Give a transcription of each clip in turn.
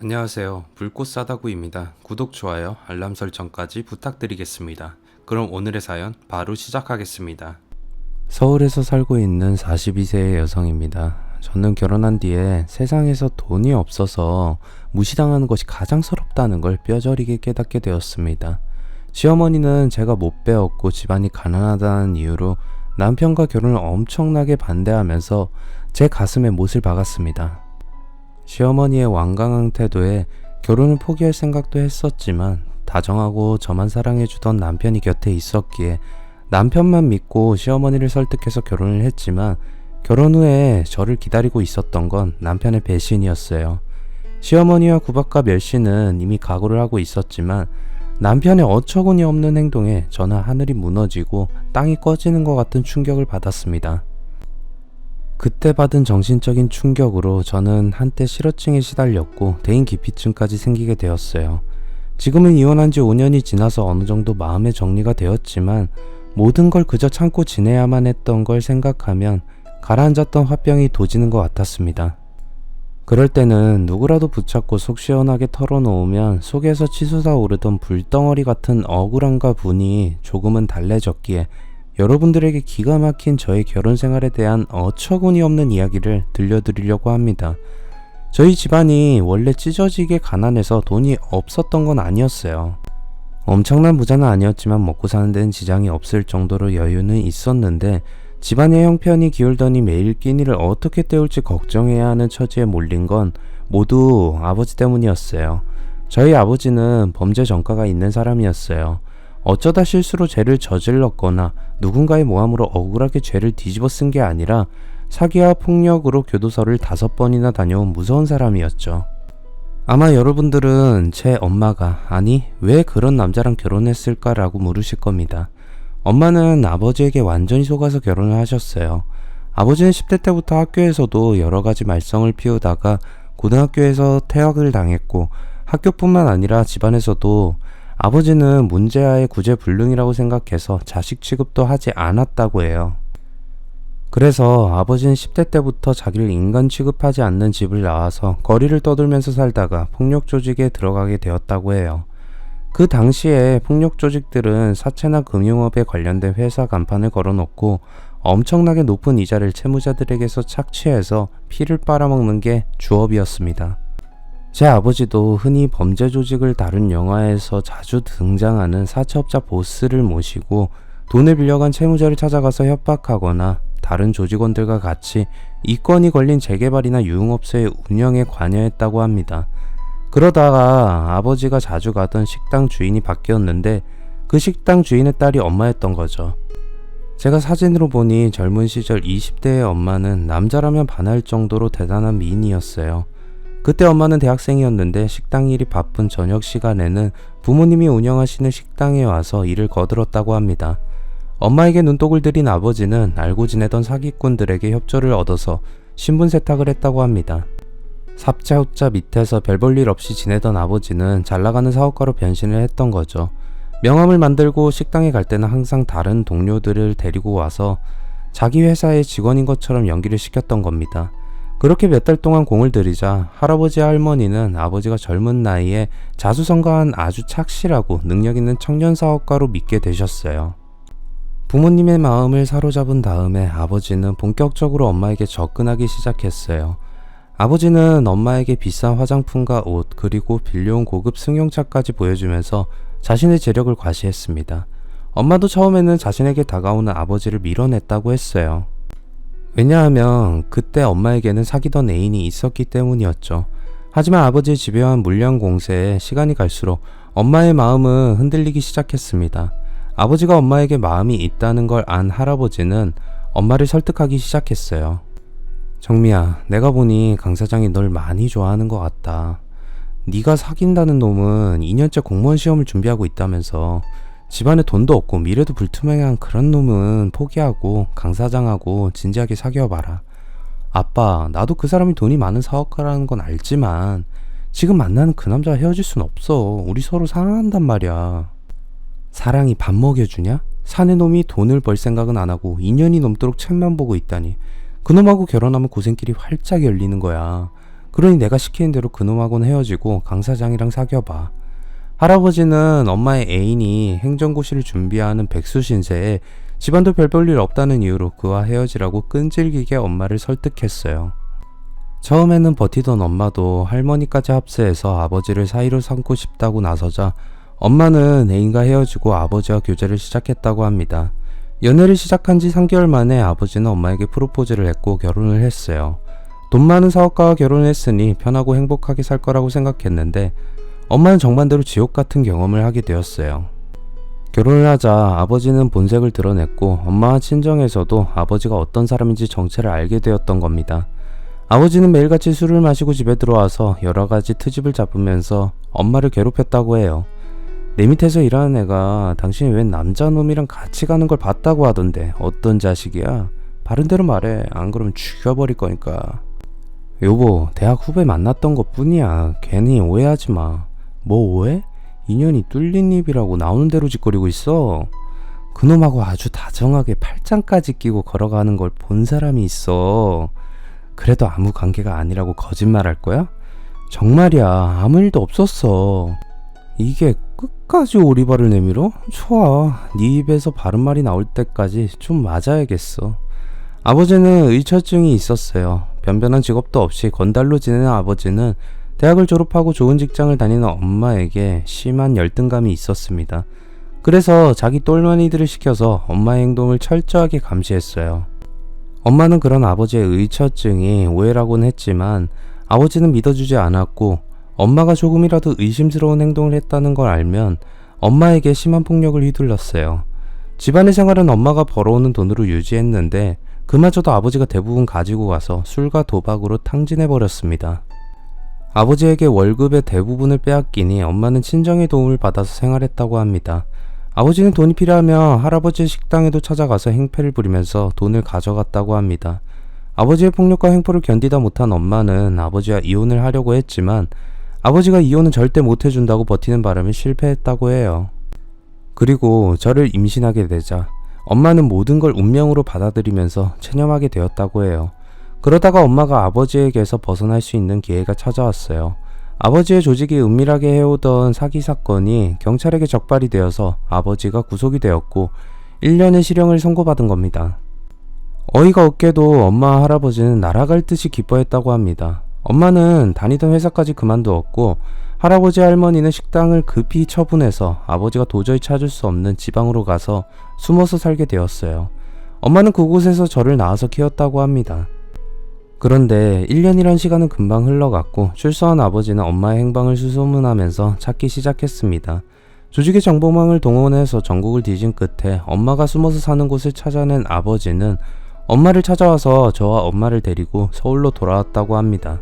안녕하세요. 불꽃 사다구입니다. 구독, 좋아요, 알람 설정까지 부탁드리겠습니다. 그럼 오늘의 사연 바로 시작하겠습니다. 서울에서 살고 있는 42세의 여성입니다. 저는 결혼한 뒤에 세상에서 돈이 없어서 무시당하는 것이 가장 서럽다는 걸 뼈저리게 깨닫게 되었습니다. 시어머니는 제가 못 배웠고 집안이 가난하다는 이유로 남편과 결혼을 엄청나게 반대하면서 제 가슴에 못을 박았습니다. 시어머니의 완강한 태도에 결혼을 포기할 생각도 했었지만 다정하고 저만 사랑해주던 남편이 곁에 있었기에 남편만 믿고 시어머니를 설득해서 결혼을 했지만 결혼 후에 저를 기다리고 있었던 건 남편의 배신이었어요. 시어머니와 구박과 멸시는 이미 각오를 하고 있었지만 남편의 어처구니 없는 행동에 저는 하늘이 무너지고 땅이 꺼지는 것 같은 충격을 받았습니다. 그때 받은 정신적인 충격으로 저는 한때 실어증에 시달렸고 대인기피증까지 생기게 되었어요. 지금은 이혼한 지 5년이 지나서 어느 정도 마음의 정리가 되었지만 모든 걸 그저 참고 지내야만 했던 걸 생각하면 가라앉았던 화병이 도지는 것 같았습니다. 그럴 때는 누구라도 붙잡고 속 시원하게 털어놓으면 속에서 치솟아 오르던 불덩어리 같은 억울함과 분이 조금은 달래졌기에 여러분들에게 기가 막힌 저의 결혼 생활에 대한 어처구니 없는 이야기를 들려드리려고 합니다. 저희 집안이 원래 찢어지게 가난해서 돈이 없었던 건 아니었어요. 엄청난 부자는 아니었지만 먹고 사는 데는 지장이 없을 정도로 여유는 있었는데 집안의 형편이 기울더니 매일 끼니를 어떻게 때울지 걱정해야 하는 처지에 몰린 건 모두 아버지 때문이었어요. 저희 아버지는 범죄 전과가 있는 사람이었어요. 어쩌다 실수로 죄를 저질렀거나 누군가의 모함으로 억울하게 죄를 뒤집어 쓴 게 아니라 사기와 폭력으로 교도소를 5번이나 다녀온 무서운 사람이었죠. 아마 여러분들은 제 엄마가 아니 왜 그런 남자랑 결혼했을까라고 물으실 겁니다. 엄마는 아버지에게 완전히 속아서 결혼을 하셨어요. 아버지는 10대 때부터 학교에서도 여러 가지 말썽을 피우다가 고등학교에서 퇴학을 당했고 학교뿐만 아니라 집안에서도 아버지는 문제아의 구제불능이라고 생각해서 자식 취급도 하지 않았다고 해요. 그래서 아버지는 10대 때부터 자기를 인간 취급하지 않는 집을 나와서 거리를 떠돌면서 살다가 폭력 조직에 들어가게 되었다고 해요. 그 당시에 폭력 조직들은 사채나 금융업에 관련된 회사 간판을 걸어놓고 엄청나게 높은 이자를 채무자들에게서 착취해서 피를 빨아먹는 게 주업이었습니다. 제 아버지도 흔히 범죄 조직을 다룬 영화에서 자주 등장하는 사채업자 보스를 모시고 돈을 빌려간 채무자를 찾아가서 협박하거나 다른 조직원들과 같이 이권이 걸린 재개발이나 유흥업소의 운영에 관여했다고 합니다. 그러다가 아버지가 자주 가던 식당 주인이 바뀌었는데 그 식당 주인의 딸이 엄마였던 거죠. 제가 사진으로 보니 젊은 시절 20대의 엄마는 남자라면 반할 정도로 대단한 미인이었어요. 그때 엄마는 대학생이었는데 식당 일이 바쁜 저녁 시간에는 부모님이 운영하시는 식당에 와서 일을 거들었다고 합니다. 엄마에게 눈독을 들인 아버지는 알고 지내던 사기꾼들에게 협조를 얻어서 신분 세탁을 했다고 합니다. 삽자후자 밑에서 별 볼 일 없이 지내던 아버지는 잘나가는 사업가로 변신을 했던 거죠. 명함을 만들고 식당에 갈 때는 항상 다른 동료들을 데리고 와서 자기 회사의 직원인 것처럼 연기를 시켰던 겁니다. 그렇게 몇 달 동안 공을 들이자 할아버지 할머니는 아버지가 젊은 나이에 자수성가한 아주 착실하고 능력 있는 청년 사업가로 믿게 되셨어요. 부모님의 마음을 사로잡은 다음에 아버지는 본격적으로 엄마에게 접근하기 시작했어요. 아버지는 엄마에게 비싼 화장품과 옷 그리고 빌려온 고급 승용차까지 보여주면서 자신의 재력을 과시했습니다. 엄마도 처음에는 자신에게 다가오는 아버지를 밀어냈다고 했어요. 왜냐하면 그때 엄마에게는 사귀던 애인이 있었기 때문이었죠. 하지만 아버지의 집요한 물량 공세에 시간이 갈수록 엄마의 마음은 흔들리기 시작했습니다. 아버지가 엄마에게 마음이 있다는 걸 안 할아버지는 엄마를 설득하기 시작했어요. 정미야, 내가 보니 강 사장이 널 많이 좋아하는 것 같다. 네가 사귄다는 놈은 2년째 공무원 시험을 준비하고 있다면서 집안에 돈도 없고 미래도 불투명한 그런 놈은 포기하고 강 사장하고 진지하게 사귀어봐라. 아빠, 나도 그 사람이 돈이 많은 사업가라는 건 알지만 지금 만나는 그 남자와 헤어질 순 없어. 우리 서로 사랑한단 말이야. 사랑이 밥 먹여주냐? 사내 놈이 돈을 벌 생각은 안 하고 2년이 넘도록 책만 보고 있다니. 그놈하고 결혼하면 고생길이 활짝 열리는 거야. 그러니 내가 시키는 대로 그놈하고는 헤어지고 강 사장이랑 사귀어봐. 할아버지는 엄마의 애인이 행정고시를 준비하는 백수 신세에 집안도 별 볼 일 없다는 이유로 그와 헤어지라고 끈질기게 엄마를 설득했어요. 처음에는 버티던 엄마도 할머니까지 합세해서 아버지를 사이로 삼고 싶다고 나서자 엄마는 애인과 헤어지고 아버지와 교제를 시작했다고 합니다. 연애를 시작한 지 3개월 만에 아버지는 엄마에게 프로포즈를 했고 결혼을 했어요. 돈 많은 사업가와 결혼을 했으니 편하고 행복하게 살 거라고 생각했는데 엄마는 정반대로 지옥 같은 경험을 하게 되었어요. 결혼을 하자 아버지는 본색을 드러냈고 엄마와 친정에서도 아버지가 어떤 사람인지 정체를 알게 되었던 겁니다. 아버지는 매일같이 술을 마시고 집에 들어와서 여러가지 트집을 잡으면서 엄마를 괴롭혔다고 해요. 내 밑에서 일하는 애가 당신이 웬 남자놈이랑 같이 가는 걸 봤다고 하던데 어떤 자식이야? 바른대로 말해. 안 그러면 죽여버릴 거니까. 여보, 대학 후배 만났던 것 뿐이야. 괜히 오해하지 마. 뭐 오해? 인연이 뚫린 입이라고 나오는 대로 짓거리고 있어. 그놈하고 아주 다정하게 팔짱까지 끼고 걸어가는 걸 본 사람이 있어. 그래도 아무 관계가 아니라고 거짓말할 거야? 정말이야. 아무 일도 없었어. 이게 끝까지 오리발을 내밀어? 좋아. 네 입에서 바른 말이 나올 때까지 좀 맞아야겠어. 아버지는 의처증이 있었어요. 변변한 직업도 없이 건달로 지내는 아버지는 대학을 졸업하고 좋은 직장을 다니는 엄마에게 심한 열등감이 있었습니다. 그래서 자기 똘마니들을 시켜서 엄마의 행동을 철저하게 감시했어요. 엄마는 그런 아버지의 의처증이 오해라고는 했지만 아버지는 믿어주지 않았고 엄마가 조금이라도 의심스러운 행동을 했다는 걸 알면 엄마에게 심한 폭력을 휘둘렀어요. 집안의 생활은 엄마가 벌어오는 돈으로 유지했는데 그마저도 아버지가 대부분 가지고 가서 술과 도박으로 탕진해버렸습니다. 아버지에게 월급의 대부분을 빼앗기니 엄마는 친정의 도움을 받아서 생활했다고 합니다. 아버지는 돈이 필요하면 할아버지의 식당에도 찾아가서 행패를 부리면서 돈을 가져갔다고 합니다. 아버지의 폭력과 행포를 견디다 못한 엄마는 아버지와 이혼을 하려고 했지만 아버지가 이혼은 절대 못해준다고 버티는 바람에 실패했다고 해요. 그리고 저를 임신하게 되자 엄마는 모든 걸 운명으로 받아들이면서 체념하게 되었다고 해요. 그러다가 엄마가 아버지에게서 벗어날 수 있는 기회가 찾아왔어요. 아버지의 조직이 은밀하게 해오던 사기 사건이 경찰에게 적발이 되어서 아버지가 구속이 되었고 1년의 실형을 선고받은 겁니다. 어이가 없게도 엄마와 할아버지는 날아갈 듯이 기뻐했다고 합니다. 엄마는 다니던 회사까지 그만두었고 할아버지 할머니는 식당을 급히 처분해서 아버지가 도저히 찾을 수 없는 지방으로 가서 숨어서 살게 되었어요. 엄마는 그곳에서 저를 낳아서 키웠다고 합니다. 그런데 1년이란 시간은 금방 흘러갔고 출소한 아버지는 엄마의 행방을 수소문하면서 찾기 시작했습니다. 조직의 정보망을 동원해서 전국을 뒤진 끝에 엄마가 숨어서 사는 곳을 찾아낸 아버지는 엄마를 찾아와서 저와 엄마를 데리고 서울로 돌아왔다고 합니다.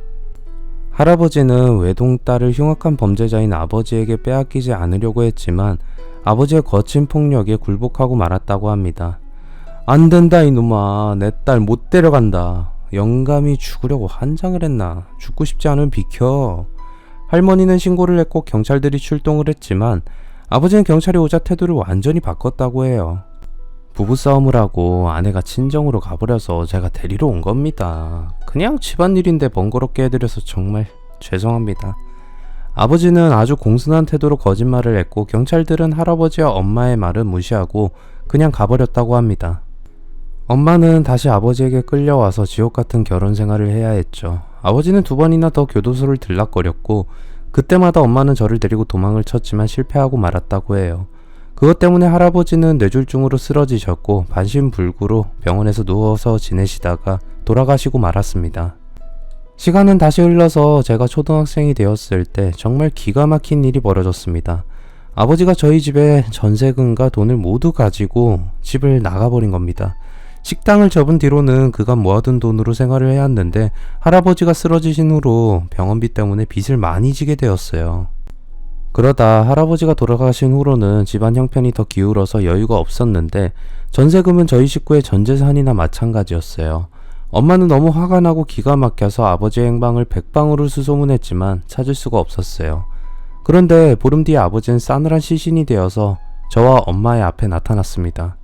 할아버지는 외동딸을 흉악한 범죄자인 아버지에게 빼앗기지 않으려고 했지만 아버지의 거친 폭력에 굴복하고 말았다고 합니다. 안 된다 이놈아, 내 딸 못 데려간다. 영감이 죽으려고 한장을 했나. 죽고 싶지 않으면 비켜. 할머니는 신고를 했고 경찰들이 출동을 했지만 아버지는 경찰이 오자 태도를 완전히 바꿨다고 해요. 부부싸움을 하고 아내가 친정으로 가버려서 제가 데리러 온 겁니다. 그냥 집안일인데 번거롭게 해드려서 정말 죄송합니다. 아버지는 아주 공손한 태도로 거짓말을 했고 경찰들은 할아버지와 엄마의 말은 무시하고 그냥 가버렸다고 합니다. 엄마는 다시 아버지에게 끌려와서 지옥같은 결혼 생활을 해야 했죠. 아버지는 2번이나 더 교도소를 들락거렸고 그때마다 엄마는 저를 데리고 도망을 쳤지만 실패하고 말았다고 해요. 그것 때문에 할아버지는 뇌졸중으로 쓰러지셨고 반신불구로 병원에서 누워서 지내시다가 돌아가시고 말았습니다. 시간은 다시 흘러서 제가 초등학생이 되었을 때 정말 기가 막힌 일이 벌어졌습니다. 아버지가 저희 집에 전세금과 돈을 모두 가지고 집을 나가버린 겁니다. 식당을 접은 뒤로는 그간 모아둔 돈으로 생활을 해왔는데 할아버지가 쓰러지신 후로 병원비 때문에 빚을 많이 지게 되었어요. 그러다 할아버지가 돌아가신 후로는 집안 형편이 더 기울어서 여유가 없었는데 전세금은 저희 식구의 전재산이나 마찬가지였어요. 엄마는 너무 화가 나고 기가 막혀서 아버지의 행방을 백방으로 수소문했지만 찾을 수가 없었어요. 그런데 보름 뒤에 아버지는 싸늘한 시신이 되어서 저와 엄마의 앞에 나타났습니다.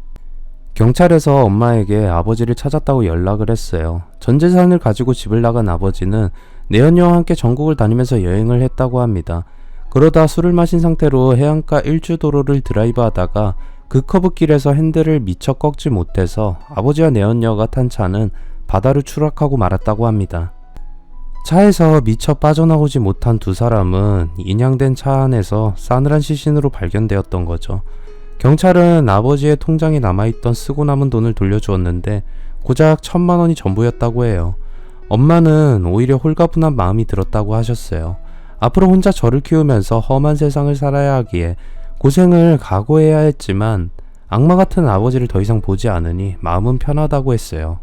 경찰에서 엄마에게 아버지를 찾았다고 연락을 했어요. 전재산을 가지고 집을 나간 아버지는 내연녀와 함께 전국을 다니면서 여행을 했다고 합니다. 그러다 술을 마신 상태로 해안가 일주도로를 드라이브하다가 그 커브길에서 핸들을 미처 꺾지 못해서 아버지와 내연녀가 탄 차는 바다로 추락하고 말았다고 합니다. 차에서 미처 빠져나오지 못한 두 사람은 인양된 차 안에서 싸늘한 시신으로 발견되었던 거죠. 경찰은 아버지의 통장에 남아있던 쓰고 남은 돈을 돌려주었는데 고작 1,000만 원이 전부였다고 해요. 엄마는 오히려 홀가분한 마음이 들었다고 하셨어요. 앞으로 혼자 저를 키우면서 험한 세상을 살아야 하기에 고생을 각오해야 했지만 악마 같은 아버지를 더 이상 보지 않으니 마음은 편하다고 했어요.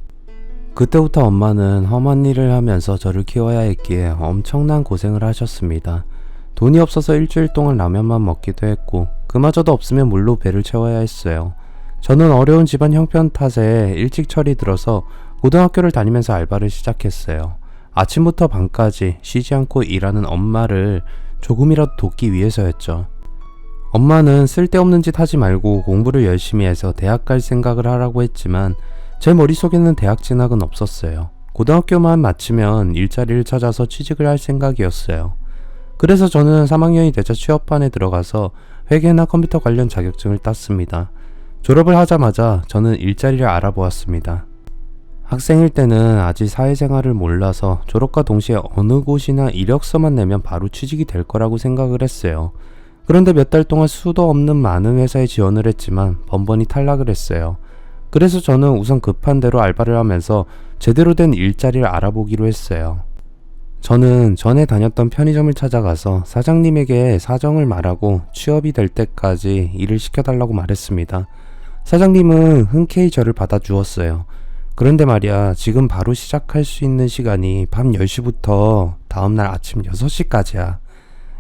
그때부터 엄마는 험한 일을 하면서 저를 키워야 했기에 엄청난 고생을 하셨습니다. 돈이 없어서 일주일 동안 라면만 먹기도 했고 그마저도 없으면 물로 배를 채워야 했어요. 저는 어려운 집안 형편 탓에 일찍 철이 들어서 고등학교를 다니면서 알바를 시작했어요. 아침부터 밤까지 쉬지 않고 일하는 엄마를 조금이라도 돕기 위해서였죠. 엄마는 쓸데없는 짓 하지 말고 공부를 열심히 해서 대학 갈 생각을 하라고 했지만 제 머릿속에는 대학 진학은 없었어요. 고등학교만 마치면 일자리를 찾아서 취직을 할 생각이었어요. 그래서 저는 3학년이 되자 취업반에 들어가서 회계나 컴퓨터 관련 자격증을 땄습니다. 졸업을 하자마자 저는 일자리를 알아보았습니다. 학생일 때는 아직 사회생활을 몰라서 졸업과 동시에 어느 곳이나 이력서만 내면 바로 취직이 될 거라고 생각을 했어요. 그런데 몇 달 동안 수도 없는 많은 회사에 지원을 했지만 번번이 탈락을 했어요. 그래서 저는 우선 급한 대로 알바를 하면서 제대로 된 일자리를 알아보기로 했어요. 저는 전에 다녔던 편의점을 찾아가서 사장님에게 사정을 말하고 취업이 될 때까지 일을 시켜달라고 말했습니다. 사장님은 흔쾌히 저를 받아주었어요. 그런데 말이야, 지금 바로 시작할 수 있는 시간이 밤 10시부터 다음날 아침 6시까지야.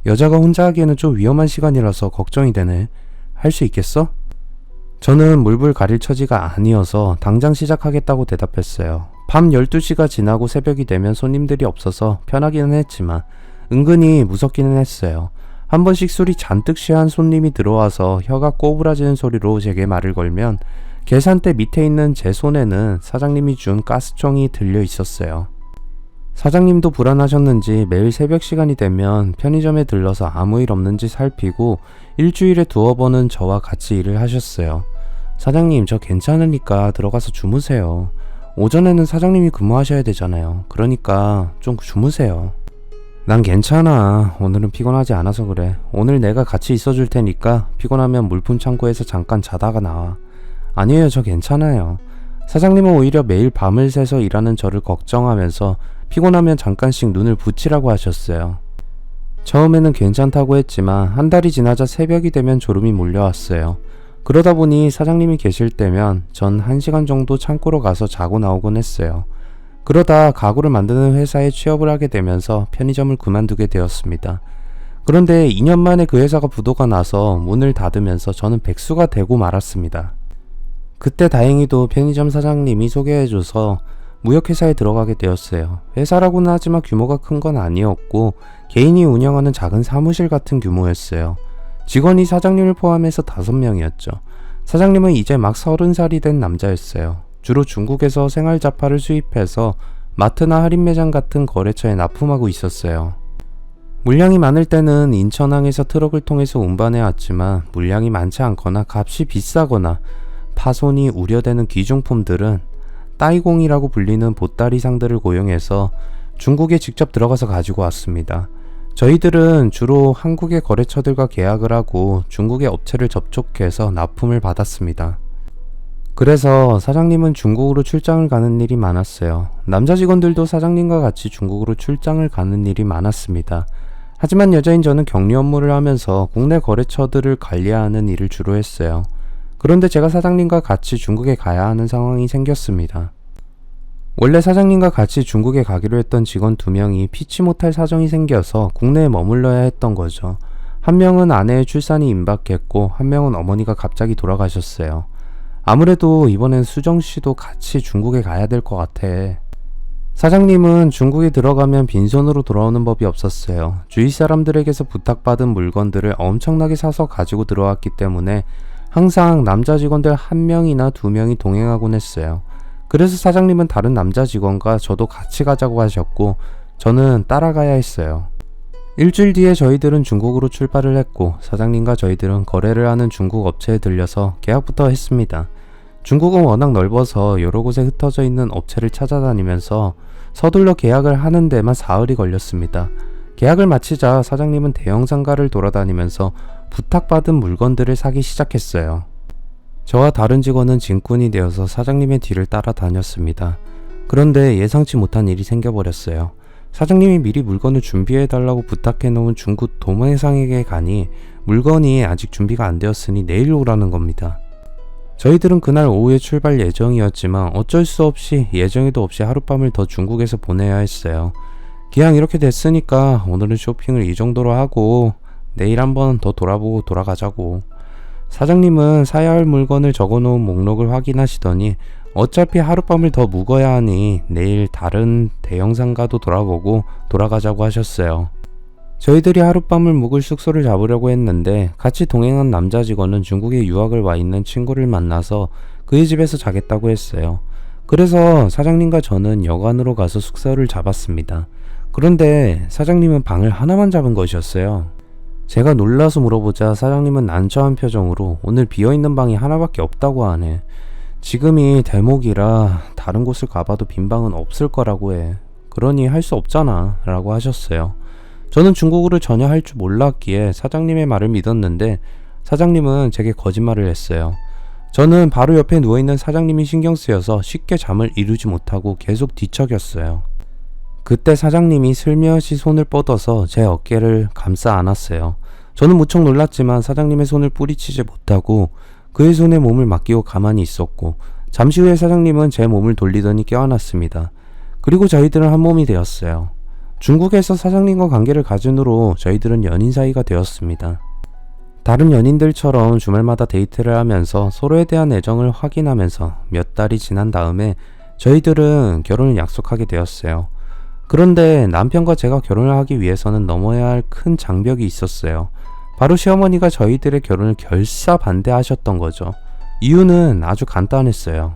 여자가 혼자 하기에는 좀 위험한 시간이라서 걱정이 되네. 할 수 있겠어? 저는 물불 가릴 처지가 아니어서 당장 시작하겠다고 대답했어요. 밤 12시가 지나고 새벽이 되면 손님들이 없어서 편하기는 했지만 은근히 무섭기는 했어요. 한 번씩 술이 잔뜩 취한 손님이 들어와서 혀가 꼬부라지는 소리로 제게 말을 걸면 계산대 밑에 있는 제 손에는 사장님이 준 가스총이 들려 있었어요. 사장님도 불안하셨는지 매일 새벽 시간이 되면 편의점에 들러서 아무 일 없는지 살피고 일주일에 2번은 저와 같이 일을 하셨어요. 사장님, 저 괜찮으니까 들어가서 주무세요. 오전에는 사장님이 근무하셔야 되잖아요. 그러니까 좀 주무세요. 난 괜찮아. 오늘은 피곤하지 않아서 그래. 오늘 내가 같이 있어줄 테니까 피곤하면 물품 창고에서 잠깐 자다가 나와. 아니에요, 저 괜찮아요. 사장님은 오히려 매일 밤을 새서 일하는 저를 걱정하면서 피곤하면 잠깐씩 눈을 붙이라고 하셨어요. 처음에는 괜찮다고 했지만 한 달이 지나자 새벽이 되면 졸음이 몰려왔어요. 그러다 보니 사장님이 계실 때면 전 1시간 정도 창고로 가서 자고 나오곤 했어요. 그러다 가구를 만드는 회사에 취업을 하게 되면서 편의점을 그만두게 되었습니다. 그런데 2년 만에 그 회사가 부도가 나서 문을 닫으면서 저는 백수가 되고 말았습니다. 그때 다행히도 편의점 사장님이 소개해줘서 무역회사에 들어가게 되었어요. 회사라고는 하지만 규모가 큰 건 아니었고 개인이 운영하는 작은 사무실 같은 규모였어요. 직원이 사장님을 포함해서 5명이었죠. 사장님은 이제 막 30살이 된 남자였어요. 주로 중국에서 생활 잡화를 수입해서 마트나 할인 매장 같은 거래처에 납품하고 있었어요. 물량이 많을 때는 인천항에서 트럭을 통해서 운반해 왔지만 물량이 많지 않거나 값이 비싸거나 파손이 우려되는 귀중품들은 따이공이라고 불리는 보따리상들을 고용해서 중국에 직접 들어가서 가지고 왔습니다. 저희들은 주로 한국의 거래처들과 계약을 하고 중국의 업체를 접촉해서 납품을 받았습니다. 그래서 사장님은 중국으로 출장을 가는 일이 많았어요. 남자 직원들도 사장님과 같이 중국으로 출장을 가는 일이 많았습니다. 하지만 여자인 저는 격리 업무를 하면서 국내 거래처들을 관리하는 일을 주로 했어요. 그런데 제가 사장님과 같이 중국에 가야 하는 상황이 생겼습니다. 원래 사장님과 같이 중국에 가기로 했던 직원 2명이 피치 못할 사정이 생겨서 국내에 머물러야 했던 거죠. 한 명은 아내의 출산이 임박했고 한 명은 어머니가 갑자기 돌아가셨어요. 아무래도 이번엔 수정씨도 같이 중국에 가야 될 것 같아. 사장님은 중국에 들어가면 빈손으로 돌아오는 법이 없었어요. 주위 사람들에게서 부탁받은 물건들을 엄청나게 사서 가지고 들어왔기 때문에 항상 남자 직원들 1명이나 2명이 동행하곤 했어요. 그래서 사장님은 다른 남자 직원과 저도 같이 가자고 하셨고 저는 따라가야 했어요. 일주일 뒤에 저희들은 중국으로 출발을 했고 사장님과 저희들은 거래를 하는 중국 업체에 들려서 계약부터 했습니다. 중국은 워낙 넓어서 여러 곳에 흩어져 있는 업체를 찾아다니면서 서둘러 계약을 하는 데만 사흘이 걸렸습니다. 계약을 마치자 사장님은 대형 상가를 돌아다니면서 부탁받은 물건들을 사기 시작했어요. 저와 다른 직원은 짐꾼이 되어서 사장님의 뒤를 따라다녔습니다. 그런데 예상치 못한 일이 생겨버렸어요. 사장님이 미리 물건을 준비해달라고 부탁해놓은 중국 도매상에게 가니 물건이 아직 준비가 안 되었으니 내일 오라는 겁니다. 저희들은 그날 오후에 출발 예정이었지만 어쩔 수 없이 예정에도 없이 하룻밤을 더 중국에서 보내야 했어요. 기왕 이렇게 됐으니까 오늘은 쇼핑을 이 정도로 하고 내일 한번 더 돌아보고 돌아가자고. 사장님은 사야 할 물건을 적어놓은 목록을 확인하시더니 어차피 하룻밤을 더 묵어야 하니 내일 다른 대형 상가도 돌아보고 돌아가자고 하셨어요. 저희들이 하룻밤을 묵을 숙소를 잡으려고 했는데 같이 동행한 남자 직원은 중국에 유학을 와 있는 친구를 만나서 그의 집에서 자겠다고 했어요. 그래서 사장님과 저는 여관으로 가서 숙소를 잡았습니다. 그런데 사장님은 방을 하나만 잡은 것이었어요. 제가 놀라서 물어보자 사장님은 난처한 표정으로 오늘 비어있는 방이 하나밖에 없다고 하네. 지금이 대목이라 다른 곳을 가봐도 빈 방은 없을 거라고 해. 그러니 할 수 없잖아 라고 하셨어요. 저는 중국어를 전혀 할 줄 몰랐기에 사장님의 말을 믿었는데 사장님은 제게 거짓말을 했어요. 저는 바로 옆에 누워있는 사장님이 신경 쓰여서 쉽게 잠을 이루지 못하고 계속 뒤척였어요. 그때 사장님이 슬며시 손을 뻗어서 제 어깨를 감싸 안았어요. 저는 무척 놀랐지만 사장님의 손을 뿌리치지 못하고 그의 손에 몸을 맡기고 가만히 있었고 잠시 후에 사장님은 제 몸을 돌리더니 껴안았습니다. 그리고 저희들은 한 몸이 되었어요. 중국에서 사장님과 관계를 가진 후로 저희들은 연인 사이가 되었습니다. 다른 연인들처럼 주말마다 데이트를 하면서 서로에 대한 애정을 확인하면서 몇 달이 지난 다음에 저희들은 결혼을 약속하게 되었어요. 그런데 남편과 제가 결혼을 하기 위해서는 넘어야 할 큰 장벽이 있었어요. 바로 시어머니가 저희들의 결혼을 결사 반대하셨던 거죠. 이유는 아주 간단했어요.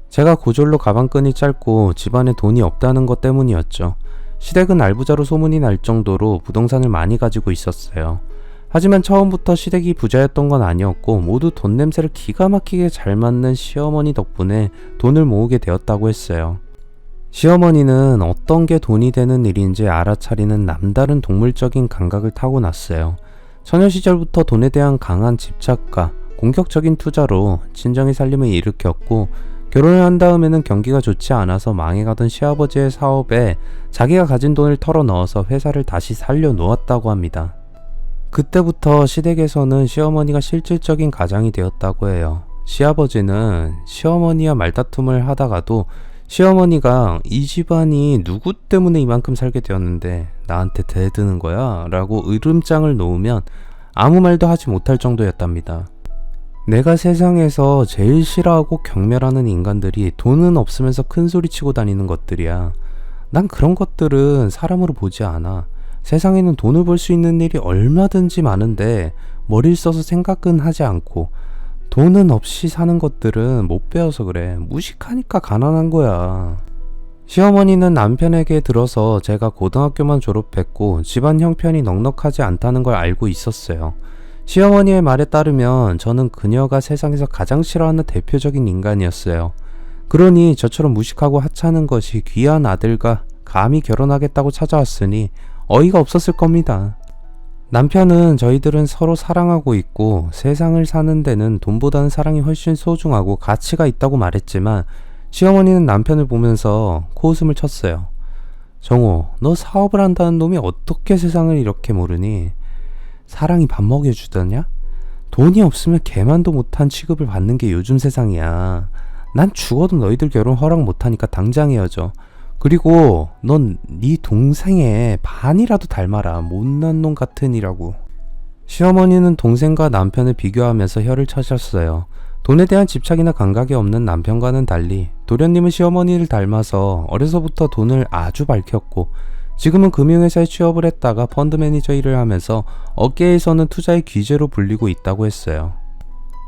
제가 고졸로 가방끈이 짧고 집안에 돈이 없다는 것 때문이었죠. 시댁은 알부자로 소문이 날 정도로 부동산을 많이 가지고 있었어요. 하지만 처음부터 시댁이 부자였던 건 아니었고 모두 돈 냄새를 기가 막히게 잘 맡는 시어머니 덕분에 돈을 모으게 되었다고 했어요. 시어머니는 어떤 게 돈이 되는 일인지 알아차리는 남다른 동물적인 감각을 타고났어요. 처녀 시절부터 돈에 대한 강한 집착과 공격적인 투자로 친정의 살림을 일으켰고 결혼을 한 다음에는 경기가 좋지 않아서 망해가던 시아버지의 사업에 자기가 가진 돈을 털어넣어서 회사를 다시 살려 놓았다고 합니다. 그때부터 시댁에서는 시어머니가 실질적인 가장이 되었다고 해요. 시아버지는 시어머니와 말다툼을 하다가도 시어머니가 이 집안이 누구 때문에 이만큼 살게 되었는데 나한테 대드는 거야? 라고 으름장을 놓으면 아무 말도 하지 못할 정도였답니다. 내가 세상에서 제일 싫어하고 경멸하는 인간들이 돈은 없으면서 큰소리치고 다니는 것들이야. 난 그런 것들은 사람으로 보지 않아. 세상에는 돈을 벌 수 있는 일이 얼마든지 많은데 머리를 써서 생각은 하지 않고 돈은 없이 사는 것들은 못 배워서 그래. 무식하니까 가난한 거야. 시어머니는 남편에게 들어서 제가 고등학교만 졸업했고 집안 형편이 넉넉하지 않다는 걸 알고 있었어요. 시어머니의 말에 따르면 저는 그녀가 세상에서 가장 싫어하는 대표적인 인간이었어요. 그러니 저처럼 무식하고 하찮은 것이 귀한 아들과 감히 결혼하겠다고 찾아왔으니 어이가 없었을 겁니다. 남편은 저희들은 서로 사랑하고 있고 세상을 사는 데는 돈보다는 사랑이 훨씬 소중하고 가치가 있다고 말했지만 시어머니는 남편을 보면서 코웃음을 쳤어요. 정호, 너 사업을 한다는 놈이 어떻게 세상을 이렇게 모르니? 사랑이 밥 먹여주더냐? 돈이 없으면 개만도 못한 취급을 받는 게 요즘 세상이야. 난 죽어도 너희들 결혼 허락 못하니까 당장 헤어져. 그리고 넌 네 동생의 반이라도 닮아라. 못난 놈 같으니라고. 시어머니는 동생과 남편을 비교하면서 혀를 차셨어요. 돈에 대한 집착이나 감각이 없는 남편과는 달리 도련님은 시어머니를 닮아서 어려서부터 돈을 아주 밝혔고 지금은 금융회사에 취업을 했다가 펀드 매니저 일을 하면서 업계에서는 투자의 귀재로 불리고 있다고 했어요.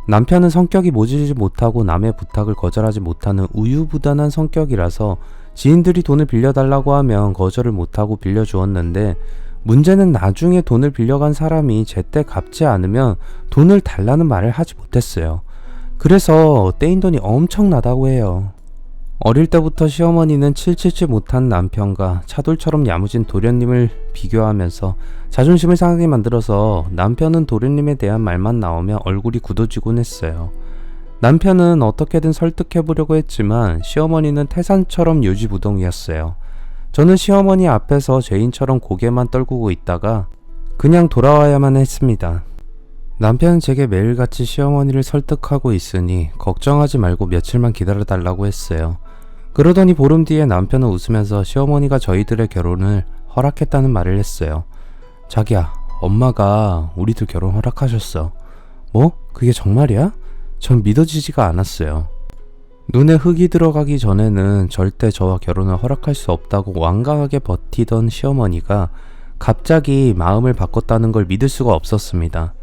남편은 성격이 모질지 못하고 남의 부탁을 거절하지 못하는 우유부단한 성격이라서 지인들이 돈을 빌려달라고 하면 거절을 못하고 빌려주었는데 문제는 나중에 돈을 빌려간 사람이 제때 갚지 않으면 돈을 달라는 말을 하지 못했어요. 그래서 떼인 돈이 엄청나다고 해요. 어릴 때부터 시어머니는 칠칠치 못한 남편과 차돌처럼 야무진 도련님을 비교하면서 자존심을 상하게 만들어서 남편은 도련님에 대한 말만 나오면 얼굴이 굳어지곤 했어요. 남편은 어떻게든 설득해보려고 했지만 시어머니는 태산처럼 요지부동이었어요. 저는 시어머니 앞에서 죄인처럼 고개만 떨구고 있다가 그냥 돌아와야만 했습니다. 남편은 제게 매일같이 시어머니를 설득하고 있으니 걱정하지 말고 며칠만 기다려달라고 했어요. 그러더니 보름 뒤에 남편은 웃으면서 시어머니가 저희들의 결혼을 허락했다는 말을 했어요. 자기야, 엄마가 우리들 결혼 허락하셨어. 뭐? 그게 정말이야? 전 믿어지지가 않았어요. 눈에 흙이 들어가기 전에는 절대 저와 결혼을 허락할 수 없다고 완강하게 버티던 시어머니가 갑자기 마음을 바꿨다는 걸 믿을 수가 없었습니다.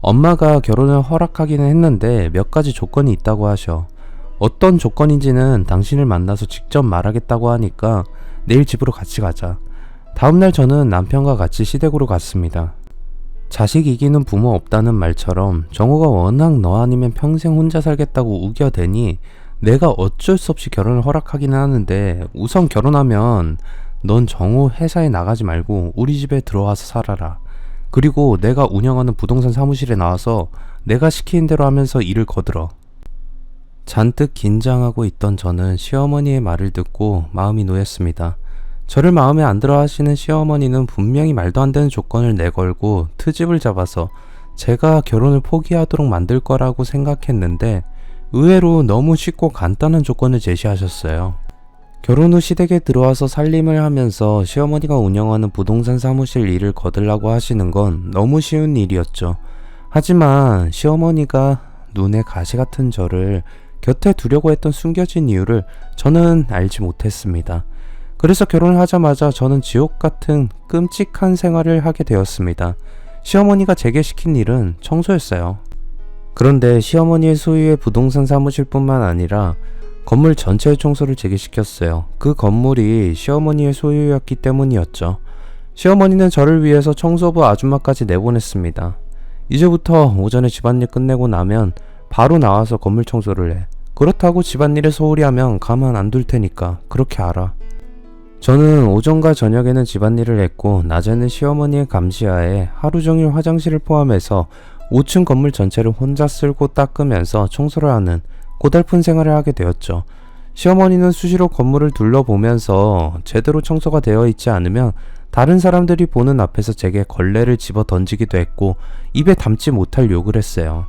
엄마가 결혼을 허락하기는 했는데 몇 가지 조건이 있다고 하셔. 어떤 조건인지는 당신을 만나서 직접 말하겠다고 하니까 내일 집으로 같이 가자. 다음날 저는 남편과 같이 시댁으로 갔습니다. 자식 이기는 부모 없다는 말처럼 정호가 워낙 너 아니면 평생 혼자 살겠다고 우겨대니 내가 어쩔 수 없이 결혼을 허락하기는 하는데 우선 결혼하면 넌 정호 회사에 나가지 말고 우리 집에 들어와서 살아라. 그리고 내가 운영하는 부동산 사무실에 나와서 내가 시키는 대로 하면서 일을 거들어. 잔뜩 긴장하고 있던 저는 시어머니의 말을 듣고 마음이 놓였습니다. 저를 마음에 안 들어 하시는 시어머니는 분명히 말도 안 되는 조건을 내걸고 트집을 잡아서 제가 결혼을 포기하도록 만들 거라고 생각했는데 의외로 너무 쉽고 간단한 조건을 제시하셨어요. 결혼 후 시댁에 들어와서 살림을 하면서 시어머니가 운영하는 부동산 사무실 일을 거들라고 하시는 건 너무 쉬운 일이었죠. 하지만 시어머니가 눈에 가시 같은 저를 곁에 두려고 했던 숨겨진 이유를 저는 알지 못했습니다. 그래서 결혼을 하자마자 저는 지옥 같은 끔찍한 생활을 하게 되었습니다. 시어머니가 제게 시킨 일은 청소였어요. 그런데 시어머니의 소유의 부동산 사무실뿐만 아니라 건물 전체의 청소를 제게 시켰어요. 그 건물이 시어머니의 소유였기 때문이었죠. 시어머니는 저를 위해서 청소부 아줌마까지 내보냈습니다. 이제부터 오전에 집안일 끝내고 나면 바로 나와서 건물 청소를 해. 그렇다고 집안일에 소홀히 하면 가만 안 둘 테니까 그렇게 알아. 저는 오전과 저녁에는 집안일을 했고 낮에는 시어머니의 감시하에 하루 종일 화장실을 포함해서 5층 건물 전체를 혼자 쓸고 닦으면서 청소를 하는 고달픈 생활을 하게 되었죠. 시어머니는 수시로 건물을 둘러보면서 제대로 청소가 되어 있지 않으면 다른 사람들이 보는 앞에서 제게 걸레를 집어 던지기도 했고 입에 담지 못할 욕을 했어요.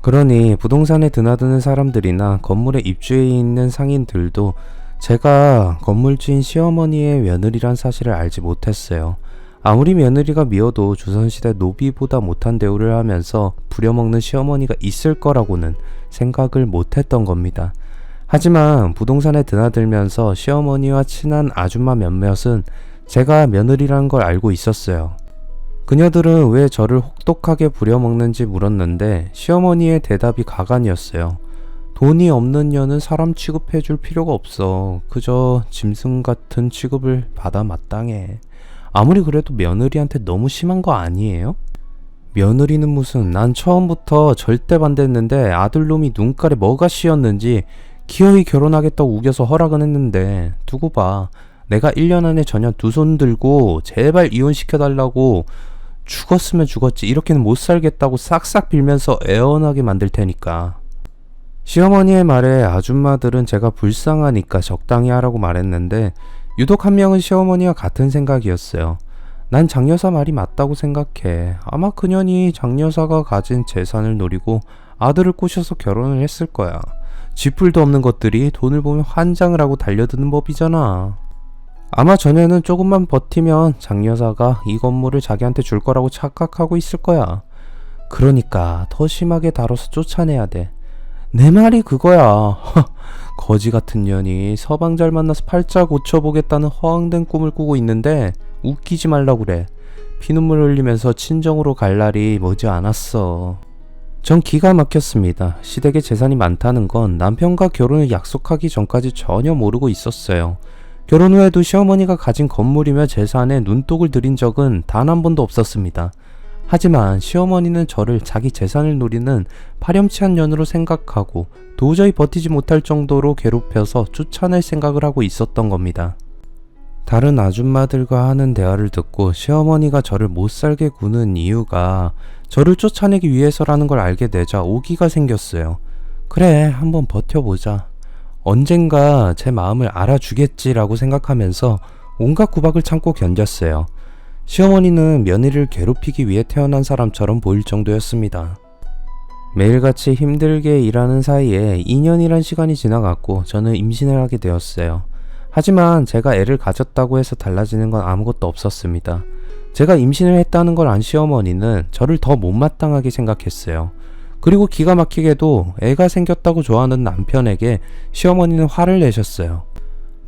그러니 부동산에 드나드는 사람들이나 건물에 입주해 있는 상인들도 제가 건물주인 시어머니의 며느리란 사실을 알지 못했어요. 아무리 며느리가 미워도 조선시대 노비보다 못한 대우를 하면서 부려먹는 시어머니가 있을 거라고는 생각을 못했던 겁니다. 하지만 부동산에 드나들면서 시어머니와 친한 아줌마 몇몇은 제가 며느리라는 걸 알고 있었어요. 그녀들은 왜 저를 혹독하게 부려먹는지 물었는데 시어머니의 대답이 가관이었어요. 돈이 없는 년은 사람 취급해줄 필요가 없어. 그저 짐승 같은 취급을 받아 마땅해. 아무리 그래도 며느리한테 너무 심한 거 아니에요? 며느리는 무슨, 난 처음부터 절대 반대했는데 아들놈이 눈깔에 뭐가 씌었는지 기어이 결혼하겠다고 우겨서 허락은 했는데 두고 봐. 내가 1년 안에 전혀 두 손 들고 제발 이혼시켜달라고 죽었으면 죽었지 이렇게는 못 살겠다고 싹싹 빌면서 애원하게 만들 테니까. 시어머니의 말에 아줌마들은 제가 불쌍하니까 적당히 하라고 말했는데 유독 한 명은 시어머니와 같은 생각이었어요. 난 장여사 말이 맞다고 생각해. 아마 그년이 장여사가 가진 재산을 노리고 아들을 꼬셔서 결혼을 했을 거야. 쥐뿔도 없는 것들이 돈을 보면 환장을 하고 달려드는 법이잖아. 아마 전에는 조금만 버티면 장여사가 이 건물을 자기한테 줄 거라고 착각하고 있을 거야. 그러니까 더 심하게 다뤄서 쫓아내야 돼. 내 말이 그거야. 거지 같은 년이 서방 잘 만나서 팔자 고쳐보겠다는 허황된 꿈을 꾸고 있는데 웃기지 말라고 그래. 피눈물 흘리면서 친정으로 갈 날이 머지 않았어. 전 기가 막혔습니다. 시댁에 재산이 많다는 건 남편과 결혼을 약속하기 전까지 전혀 모르고 있었어요. 결혼 후에도 시어머니가 가진 건물이며 재산에 눈독을 들인 적은 단 한 번도 없었습니다. 하지만 시어머니는 저를 자기 재산을 노리는 파렴치한 년으로 생각하고 도저히 버티지 못할 정도로 괴롭혀서 쫓아낼 생각을 하고 있었던 겁니다. 다른 아줌마들과 하는 대화를 듣고 시어머니가 저를 못살게 구는 이유가 저를 쫓아내기 위해서라는 걸 알게 되자 오기가 생겼어요. 그래, 한번 버텨보자. 언젠가 제 마음을 알아주겠지라고 생각하면서 온갖 구박을 참고 견뎠어요. 시어머니는 며느리를 괴롭히기 위해 태어난 사람처럼 보일 정도였습니다. 매일같이 힘들게 일하는 사이에 2년이란 시간이 지나갔고 저는 임신을 하게 되었어요. 하지만 제가 애를 가졌다고 해서 달라지는 건 아무것도 없었습니다. 제가 임신을 했다는 걸 안 시어머니는 저를 더 못마땅하게 생각했어요. 그리고 기가 막히게도 애가 생겼다고 좋아하는 남편에게 시어머니는 화를 내셨어요.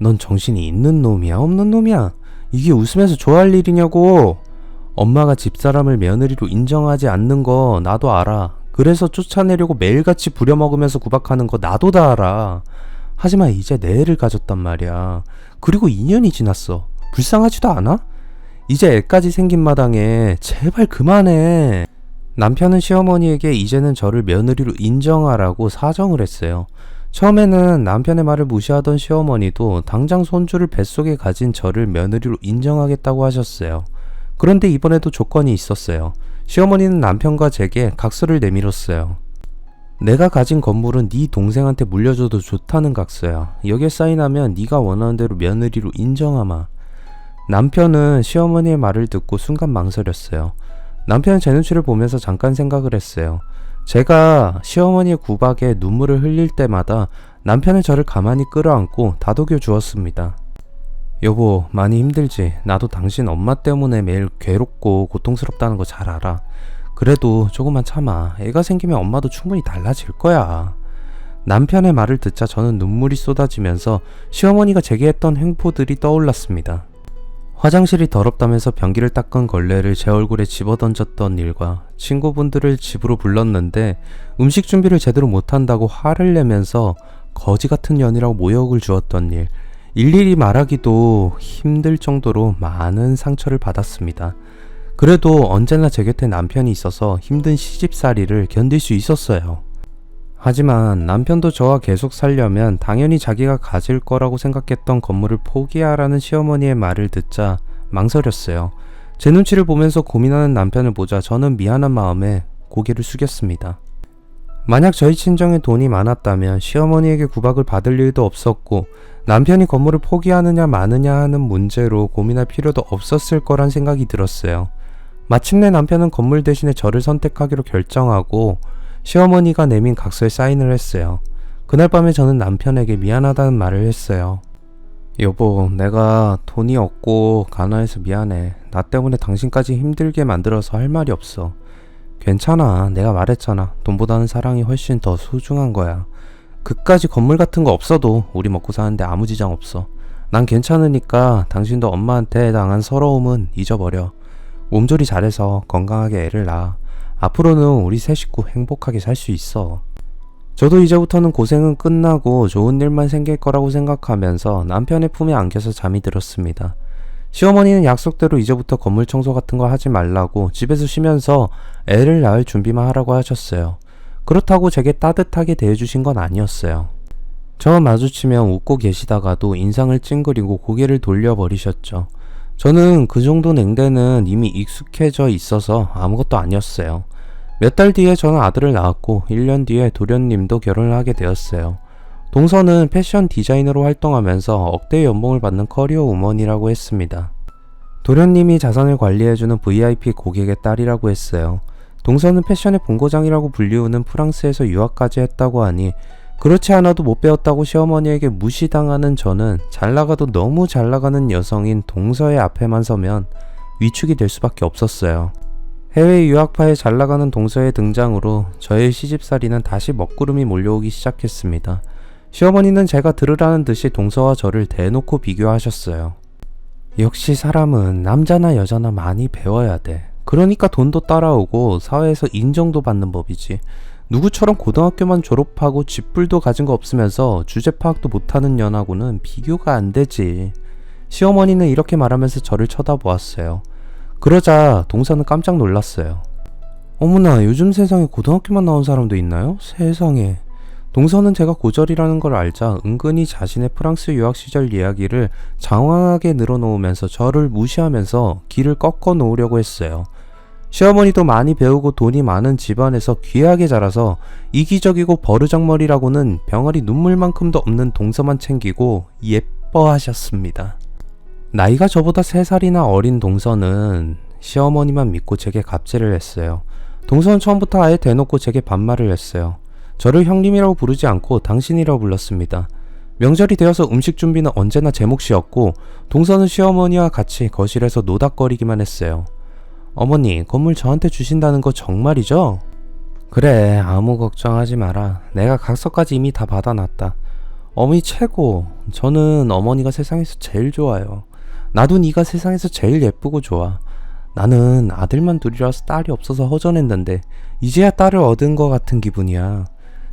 넌 정신이 있는 놈이야, 없는 놈이야? 이게 웃으면서 좋아할 일이냐고. 엄마가 집사람을 며느리로 인정하지 않는 거 나도 알아. 그래서 쫓아내려고 매일같이 부려먹으면서 구박하는 거 나도 다 알아. 하지만 이제 내 애를 가졌단 말이야. 그리고 2년이 지났어. 불쌍하지도 않아? 이제 애까지 생긴 마당에 제발 그만해. 남편은 시어머니에게 이제는 저를 며느리로 인정하라고 사정을 했어요. 처음에는 남편의 말을 무시하던 시어머니도 당장 손주를 뱃속에 가진 저를 며느리로 인정하겠다고 하셨어요. 그런데 이번에도 조건이 있었어요. 시어머니는 남편과 제게 각서를 내밀었어요. 내가 가진 건물은 네 동생한테 물려줘도 좋다는 각서야. 여기에 사인하면 네가 원하는 대로 며느리로 인정하마. 남편은 시어머니의 말을 듣고 순간 망설였어요. 남편은 제 눈치를 보면서 잠깐 생각을 했어요. 제가 시어머니의 구박에 눈물을 흘릴 때마다 남편은 저를 가만히 끌어안고 다독여 주었습니다. 여보, 많이 힘들지? 나도 당신 엄마 때문에 매일 괴롭고 고통스럽다는 거 잘 알아. 그래도 조금만 참아. 애가 생기면 엄마도 충분히 달라질 거야. 남편의 말을 듣자 저는 눈물이 쏟아지면서 시어머니가 제게 했던 행포들이 떠올랐습니다. 화장실이 더럽다면서 변기를 닦은 걸레를 제 얼굴에 집어던졌던 일과 친구분들을 집으로 불렀는데 음식 준비를 제대로 못한다고 화를 내면서 거지 같은 년이라고 모욕을 주었던 일, 일일이 말하기도 힘들 정도로 많은 상처를 받았습니다. 그래도 언제나 제 곁에 남편이 있어서 힘든 시집살이를 견딜 수 있었어요. 하지만 남편도 저와 계속 살려면 당연히 자기가 가질 거라고 생각했던 건물을 포기하라는 시어머니의 말을 듣자 망설였어요. 제 눈치를 보면서 고민하는 남편을 보자 저는 미안한 마음에 고개를 숙였습니다. 만약 저희 친정에 돈이 많았다면 시어머니에게 구박을 받을 일도 없었고 남편이 건물을 포기하느냐 마느냐 하는 문제로 고민할 필요도 없었을 거란 생각이 들었어요. 마침내 남편은 건물 대신에 저를 선택하기로 결정하고 시어머니가 내민 각서에 사인을 했어요. 그날 밤에 저는 남편에게 미안하다는 말을 했어요. 여보, 내가 돈이 없고 가난해서 미안해. 나 때문에 당신까지 힘들게 만들어서 할 말이 없어. 괜찮아. 내가 말했잖아. 돈보다는 사랑이 훨씬 더 소중한 거야. 그까지 건물 같은 거 없어도 우리 먹고 사는데 아무 지장 없어. 난 괜찮으니까 당신도 엄마한테 당한 서러움은 잊어버려. 몸조리 잘해서 건강하게 애를 낳아. 앞으로는 우리 세 식구 행복하게 살 수 있어. 저도 이제부터는 고생은 끝나고 좋은 일만 생길 거라고 생각하면서 남편의 품에 안겨서 잠이 들었습니다. 시어머니는 약속대로 이제부터 건물 청소 같은 거 하지 말라고 집에서 쉬면서 애를 낳을 준비만 하라고 하셨어요. 그렇다고 제게 따뜻하게 대해주신 건 아니었어요. 저와 마주치면 웃고 계시다가도 인상을 찡그리고 고개를 돌려버리셨죠. 저는 그 정도 냉대는 이미 익숙해져 있어서 아무것도 아니었어요. 몇 달 뒤에 저는 아들을 낳았고 1년 뒤에 도련님도 결혼을 하게 되었어요. 동서는 패션 디자이너로 활동하면서 억대의 연봉을 받는 커리어 우먼이라고 했습니다. 도련님이 자산을 관리해주는 VIP 고객의 딸이라고 했어요. 동서는 패션의 본고장이라고 불리우는 프랑스에서 유학까지 했다고 하니 그렇지 않아도 못 배웠다고 시어머니에게 무시당하는 저는 잘나가도 너무 잘나가는 여성인 동서의 앞에만 서면 위축이 될 수밖에 없었어요. 해외 유학파에 잘나가는 동서의 등장으로 저의 시집살이는 다시 먹구름이 몰려오기 시작했습니다. 시어머니는 제가 들으라는 듯이 동서와 저를 대놓고 비교하셨어요. 역시 사람은 남자나 여자나 많이 배워야 돼. 그러니까 돈도 따라오고 사회에서 인정도 받는 법이지. 누구처럼 고등학교만 졸업하고 쥐뿔도 가진 거 없으면서 주제 파악도 못하는 년하고는 비교가 안 되지. 시어머니는 이렇게 말하면서 저를 쳐다보았어요. 그러자 동서는 깜짝 놀랐어요. 어머나, 요즘 세상에 고등학교만 나온 사람도 있나요? 세상에. 동서는 제가 고졸이라는 걸 알자 은근히 자신의 프랑스 유학 시절 이야기를 장황하게 늘어놓으면서 저를 무시하면서 길을 꺾어 놓으려고 했어요. 시어머니도 많이 배우고 돈이 많은 집안에서 귀하게 자라서 이기적이고 버르장머리라고는 병아리 눈물만큼도 없는 동서만 챙기고 예뻐하셨습니다. 나이가 저보다 3살이나 어린 동서는 시어머니만 믿고 제게 갑질을 했어요. 동서는 처음부터 아예 대놓고 제게 반말을 했어요. 저를 형님이라고 부르지 않고 당신이라고 불렀습니다. 명절이 되어서 음식 준비는 언제나 제 몫이었고 동서는 시어머니와 같이 거실에서 노닥거리기만 했어요. 어머니, 건물 저한테 주신다는 거 정말이죠? 그래, 아무 걱정하지 마라. 내가 각서까지 이미 다 받아놨다. 어머니 최고. 저는 어머니가 세상에서 제일 좋아요. 나도 네가 세상에서 제일 예쁘고 좋아. 나는 아들만 둘이라서 딸이 없어서 허전했는데 이제야 딸을 얻은 것 같은 기분이야.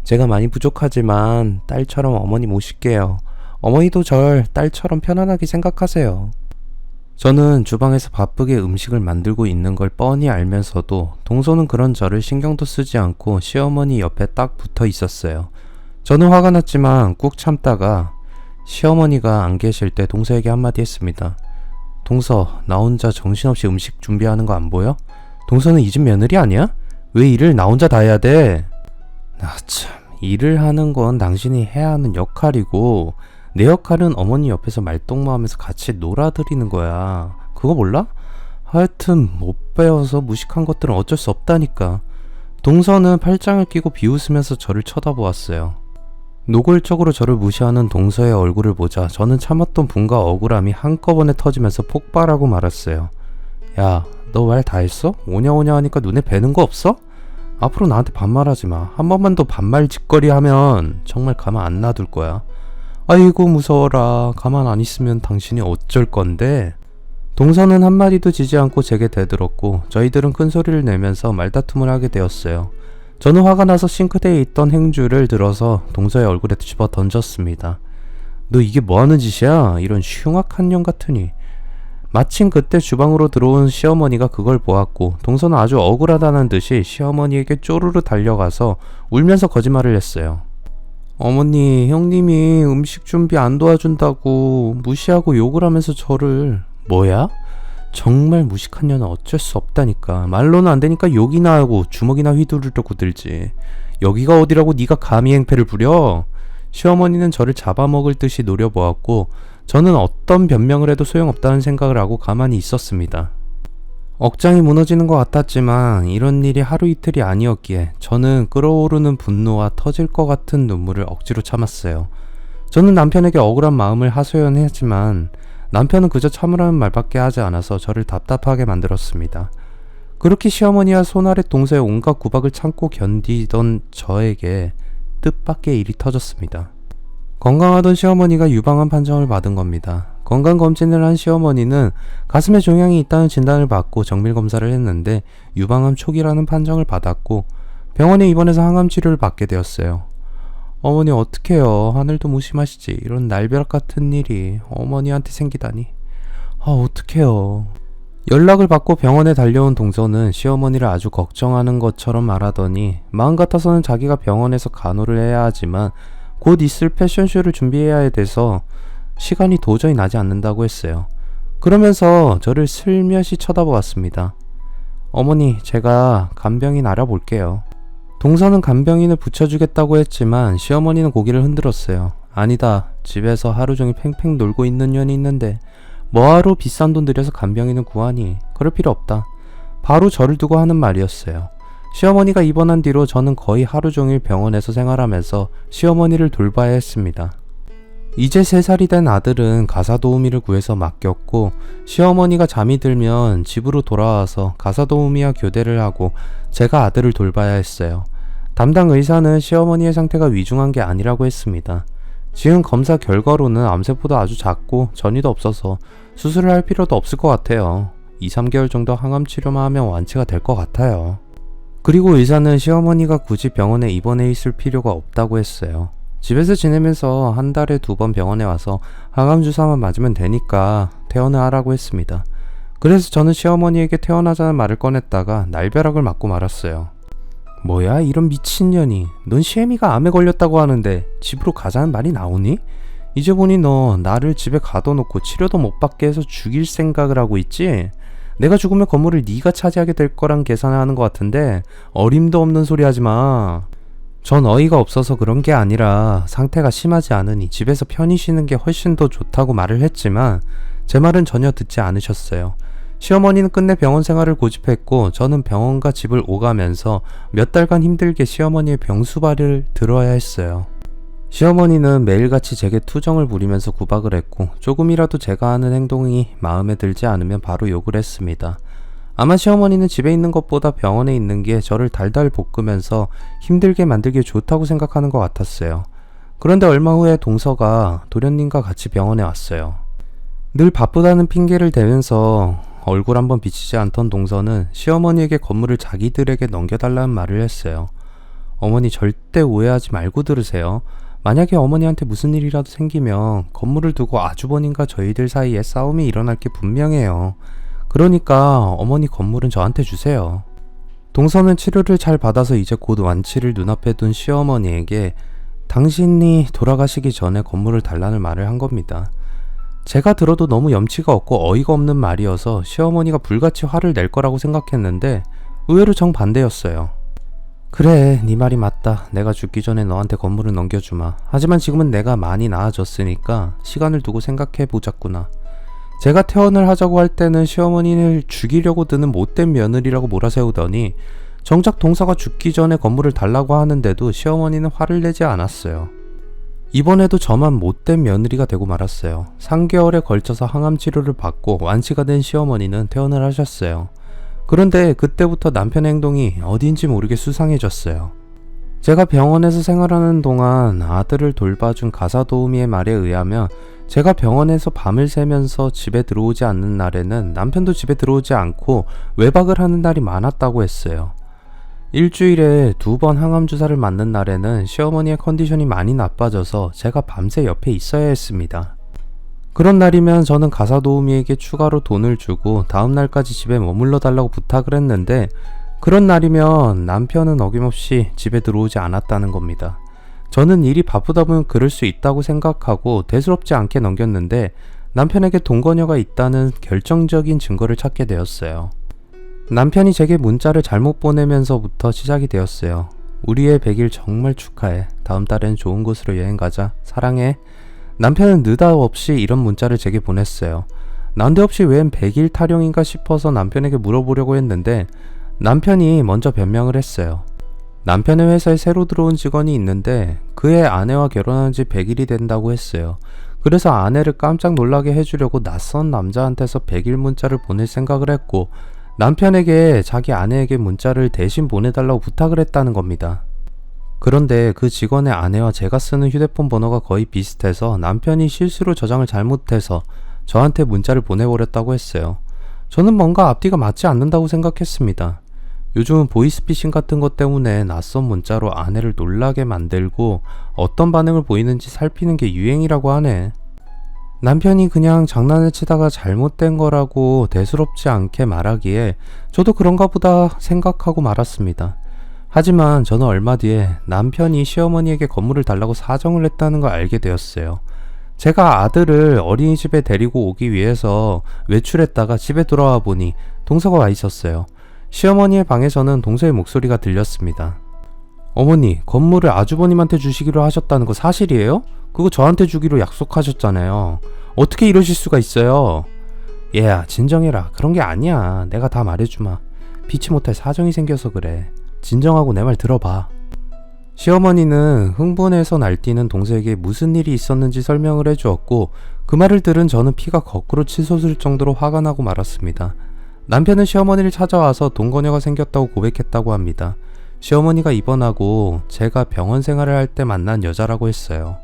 제가 많이 부족하지만 딸처럼 어머니 모실게요. 어머니도 절 딸처럼 편안하게 생각하세요. 저는 주방에서 바쁘게 음식을 만들고 있는 걸 뻔히 알면서도 동서는 그런 저를 신경도 쓰지 않고 시어머니 옆에 딱 붙어 있었어요. 저는 화가 났지만 꾹 참다가 시어머니가 안 계실 때 동서에게 한마디 했습니다. 동서, 나 혼자 정신없이 음식 준비하는 거 안 보여? 동서는 이 집 며느리 아니야? 왜 일을 나 혼자 다 해야 돼? 참, 일을 하는 건 당신이 해야 하는 역할이고 내 역할은 어머니 옆에서 말동무하면서 같이 놀아드리는 거야. 그거 몰라? 하여튼 못 배워서 무식한 것들은 어쩔 수 없다니까. 동서는 팔짱을 끼고 비웃으면서 저를 쳐다보았어요. 노골적으로 저를 무시하는 동서의 얼굴을 보자 저는 참았던 분과 억울함이 한꺼번에 터지면서 폭발하고 말았어요. 야, 너 말 다 했어? 오냐오냐 하니까 눈에 뵈는 거 없어? 앞으로 나한테 반말하지 마. 한 번만 더 반말 짓거리 하면 정말 가만 안 놔둘 거야. 아이고 무서워라. 가만 안 있으면 당신이 어쩔 건데? 동서는 한마디도 지지 않고 제게 대들었고 저희들은 큰 소리를 내면서 말다툼을 하게 되었어요. 저는 화가 나서 싱크대에 있던 행주를 들어서 동서의 얼굴에 집어 던졌습니다. 너 이게 뭐하는 짓이야? 이런 흉악한 년 같으니. 마침 그때 주방으로 들어온 시어머니가 그걸 보았고 동서는 아주 억울하다는 듯이 시어머니에게 쪼르르 달려가서 울면서 거짓말을 했어요. 어머니, 형님이 음식 준비 안 도와준다고 무시하고 욕을 하면서 저를... 뭐야? 정말 무식한 년은 어쩔 수 없다니까. 말로는 안 되니까 욕이나 하고 주먹이나 휘두르려고 들지. 여기가 어디라고 네가 감히 행패를 부려? 시어머니는 저를 잡아먹을 듯이 노려보았고 저는 어떤 변명을 해도 소용없다는 생각을 하고 가만히 있었습니다. 억장이 무너지는 것 같았지만 이런 일이 하루 이틀이 아니었기에 저는 끓어오르는 분노와 터질 것 같은 눈물을 억지로 참았어요. 저는 남편에게 억울한 마음을 하소연했지만 남편은 그저 참으라는 말밖에 하지 않아서 저를 답답하게 만들었습니다. 그렇게 시어머니와 손아래 동서의 온갖 구박을 참고 견디던 저에게 뜻밖의 일이 터졌습니다. 건강하던 시어머니가 유방암 판정을 받은 겁니다. 건강검진을 한 시어머니는 가슴에 종양이 있다는 진단을 받고 정밀검사를 했는데 유방암 초기라는 판정을 받았고 병원에 입원해서 항암 치료를 받게 되었어요. 어머니 어떡해요. 하늘도 무심하시지. 이런 날벼락 같은 일이 어머니한테 생기다니. 어떡해요. 연락을 받고 병원에 달려온 동서는 시어머니를 아주 걱정하는 것처럼 말하더니 마음 같아서는 자기가 병원에서 간호를 해야 하지만 곧 있을 패션쇼를 준비해야 돼서 시간이 도저히 나지 않는다고 했어요. 그러면서 저를 슬며시 쳐다보았습니다. 어머니, 제가 간병인 알아볼게요. 동서는 간병인을 붙여주겠다고 했지만 시어머니는 고개를 흔들었어요. 아니다. 집에서 하루 종일 팽팽 놀고 있는 년이 있는데 뭐하러 비싼 돈 들여서 간병인을 구하니? 그럴 필요 없다. 바로 저를 두고 하는 말이었어요. 시어머니가 입원한 뒤로 저는 거의 하루 종일 병원에서 생활하면서 시어머니를 돌봐야 했습니다. 이제 3살이 된 아들은 가사도우미를 구해서 맡겼고 시어머니가 잠이 들면 집으로 돌아와서 가사도우미와 교대를 하고 제가 아들을 돌봐야 했어요. 담당 의사는 시어머니의 상태가 위중한 게 아니라고 했습니다. 지금 검사 결과로는 암세포도 아주 작고 전이도 없어서 수술을 할 필요도 없을 것 같아요. 2, 3개월 정도 항암 치료만 하면 완치가 될 것 같아요. 그리고 의사는 시어머니가 굳이 병원에 입원해 있을 필요가 없다고 했어요. 집에서 지내면서 한 달에 2번 병원에 와서 항암 주사만 맞으면 되니까 퇴원을 하라고 했습니다. 그래서 저는 시어머니에게 퇴원하자는 말을 꺼냈다가 날벼락을 맞고 말았어요. 뭐야 이런 미친년이, 넌 시애미가 암에 걸렸다고 하는데 집으로 가자는 말이 나오니? 이제 보니 너 나를 집에 가둬놓고 치료도 못 받게 해서 죽일 생각을 하고 있지? 내가 죽으면 건물을 네가 차지하게 될 거란 계산을 하는 것 같은데 어림도 없는 소리 하지마. 전 어이가 없어서 그런 게 아니라 상태가 심하지 않으니 집에서 편히 쉬는 게 훨씬 더 좋다고 말을 했지만 제 말은 전혀 듣지 않으셨어요. 시어머니는 끝내 병원 생활을 고집했고 저는 병원과 집을 오가면서 몇 달간 힘들게 시어머니의 병수발을 들어야 했어요. 시어머니는 매일같이 제게 투정을 부리면서 구박을 했고 조금이라도 제가 하는 행동이 마음에 들지 않으면 바로 욕을 했습니다. 아마 시어머니는 집에 있는 것보다 병원에 있는 게 저를 달달 볶으면서 힘들게 만들기 좋다고 생각하는 것 같았어요. 그런데 얼마 후에 동서가 도련님과 같이 병원에 왔어요. 늘 바쁘다는 핑계를 대면서 얼굴 한번 비치지 않던 동서는 시어머니에게 건물을 자기들에게 넘겨달라는 말을 했어요. 어머니 절대 오해하지 말고 들으세요. 만약에 어머니한테 무슨 일이라도 생기면 건물을 두고 아주버님과 저희들 사이에 싸움이 일어날 게 분명해요. 그러니까 어머니 건물은 저한테 주세요. 동서는 치료를 잘 받아서 이제 곧 완치를 눈앞에 둔 시어머니에게 당신이 돌아가시기 전에 건물을 달라는 말을 한 겁니다. 제가 들어도 너무 염치가 없고 어이가 없는 말이어서 시어머니가 불같이 화를 낼 거라고 생각했는데 의외로 정반대였어요. 그래, 네 말이 맞다. 내가 죽기 전에 너한테 건물을 넘겨주마. 하지만 지금은 내가 많이 나아졌으니까 시간을 두고 생각해보자꾸나. 제가 퇴원을 하자고 할 때는 시어머니를 죽이려고 드는 못된 며느리라고 몰아세우더니 정작 동서가 죽기 전에 건물을 달라고 하는데도 시어머니는 화를 내지 않았어요. 이번에도 저만 못된 며느리가 되고 말았어요. 3개월에 걸쳐서 항암 치료를 받고 완치가 된 시어머니는 퇴원을 하셨어요. 그런데 그때부터 남편의 행동이 어딘지 모르게 수상해졌어요. 제가 병원에서 생활하는 동안 아들을 돌봐준 가사도우미의 말에 의하면 제가 병원에서 밤을 새면서 집에 들어오지 않는 날에는 남편도 집에 들어오지 않고 외박을 하는 날이 많았다고 했어요. 일주일에 2번 항암 주사를 맞는 날에는 시어머니의 컨디션이 많이 나빠져서 제가 밤새 옆에 있어야 했습니다. 그런 날이면 저는 가사도우미에게 추가로 돈을 주고 다음 날까지 집에 머물러 달라고 부탁을 했는데 그런 날이면 남편은 어김없이 집에 들어오지 않았다는 겁니다. 저는 일이 바쁘다 보면 그럴 수 있다고 생각하고 대수롭지 않게 넘겼는데 남편에게 동거녀가 있다는 결정적인 증거를 찾게 되었어요. 남편이 제게 문자를 잘못 보내면서부터 시작이 되었어요. 우리의 100일 정말 축하해. 다음 달엔 좋은 곳으로 여행 가자. 사랑해. 남편은 느닷없이 이런 문자를 제게 보냈어요. 난데없이 웬 100일 타령인가 싶어서 남편에게 물어보려고 했는데 남편이 먼저 변명을 했어요. 남편의 회사에 새로 들어온 직원이 있는데 그의 아내와 결혼한 지 100일이 된다고 했어요. 그래서 아내를 깜짝 놀라게 해주려고 낯선 남자한테서 100일 문자를 보낼 생각을 했고 남편에게 자기 아내에게 문자를 대신 보내달라고 부탁을 했다는 겁니다. 그런데 그 직원의 아내와 제가 쓰는 휴대폰 번호가 거의 비슷해서 남편이 실수로 저장을 잘못해서 저한테 문자를 보내버렸다고 했어요. 저는 뭔가 앞뒤가 맞지 않는다고 생각했습니다. 요즘은 보이스피싱 같은 것 때문에 낯선 문자로 아내를 놀라게 만들고 어떤 반응을 보이는지 살피는 게 유행이라고 하네. 남편이 그냥 장난을 치다가 잘못된 거라고 대수롭지 않게 말하기에 저도 그런가 보다 생각하고 말았습니다. 하지만 저는 얼마 뒤에 남편이 시어머니에게 건물을 달라고 사정을 했다는 걸 알게 되었어요. 제가 아들을 어린이집에 데리고 오기 위해서 외출했다가 집에 돌아와 보니 동서가 와 있었어요. 시어머니의 방에서는 동서의 목소리가 들렸습니다. 어머니, 건물을 아주버님한테 주시기로 하셨다는 거 사실이에요? 그거 저한테 주기로 약속하셨잖아요. 어떻게 이러실 수가 있어요? 얘야, 진정해라. 그런 게 아니야. 내가 다 말해주마. 피치 못할 사정이 생겨서 그래. 진정하고 내 말 들어봐. 시어머니는 흥분해서 날뛰는 동서에게 무슨 일이 있었는지 설명을 해주었고 그 말을 들은 저는 피가 거꾸로 치솟을 정도로 화가 나고 말았습니다. 남편은 시어머니를 찾아와서 동거녀가 생겼다고 고백했다고 합니다. 시어머니가 입원하고 제가 병원 생활을 할 때 만난 여자라고 했어요.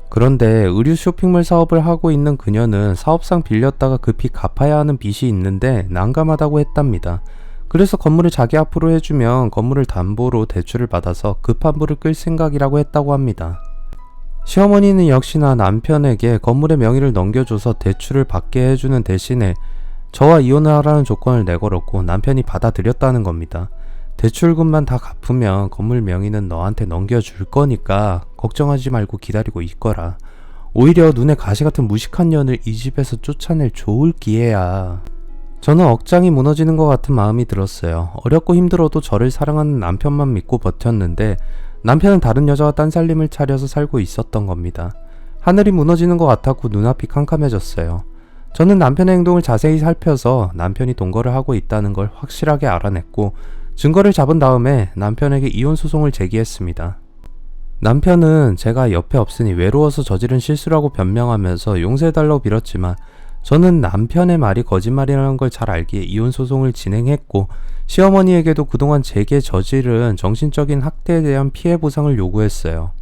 그런데 의류 쇼핑몰 사업을 하고 있는 그녀는 사업상 빌렸다가 급히 갚아야 하는 빚이 있는데 난감하다고 했답니다. 그래서 건물을 자기 앞으로 해주면 건물을 담보로 대출을 받아서 급한 불을 끌 생각이라고 했다고 합니다. 시어머니는 역시나 남편에게 건물의 명의를 넘겨줘서 대출을 받게 해주는 대신에 저와 이혼을 하라는 조건을 내걸었고 남편이 받아들였다는 겁니다. 대출금만 다 갚으면 건물 명의는 너한테 넘겨줄 거니까 걱정하지 말고 기다리고 있거라. 오히려 눈에 가시 같은 무식한 년을 이 집에서 쫓아낼 좋을 기회야. 저는 억장이 무너지는 것 같은 마음이 들었어요. 어렵고 힘들어도 저를 사랑하는 남편만 믿고 버텼는데 남편은 다른 여자와 딴살림을 차려서 살고 있었던 겁니다. 하늘이 무너지는 것 같았고 눈앞이 캄캄해졌어요. 저는 남편의 행동을 자세히 살펴서 남편이 동거를 하고 있다는 걸 확실하게 알아냈고 증거를 잡은 다음에 남편에게 이혼 소송을 제기했습니다. 남편은 제가 옆에 없으니 외로워서 저지른 실수라고 변명하면서 용서해달라고 빌었지만 저는 남편의 말이 거짓말이라는 걸 잘 알기에 이혼 소송을 진행했고 시어머니에게도 그동안 제게 저지른 정신적인 학대에 대한 피해 보상을 요구했어요.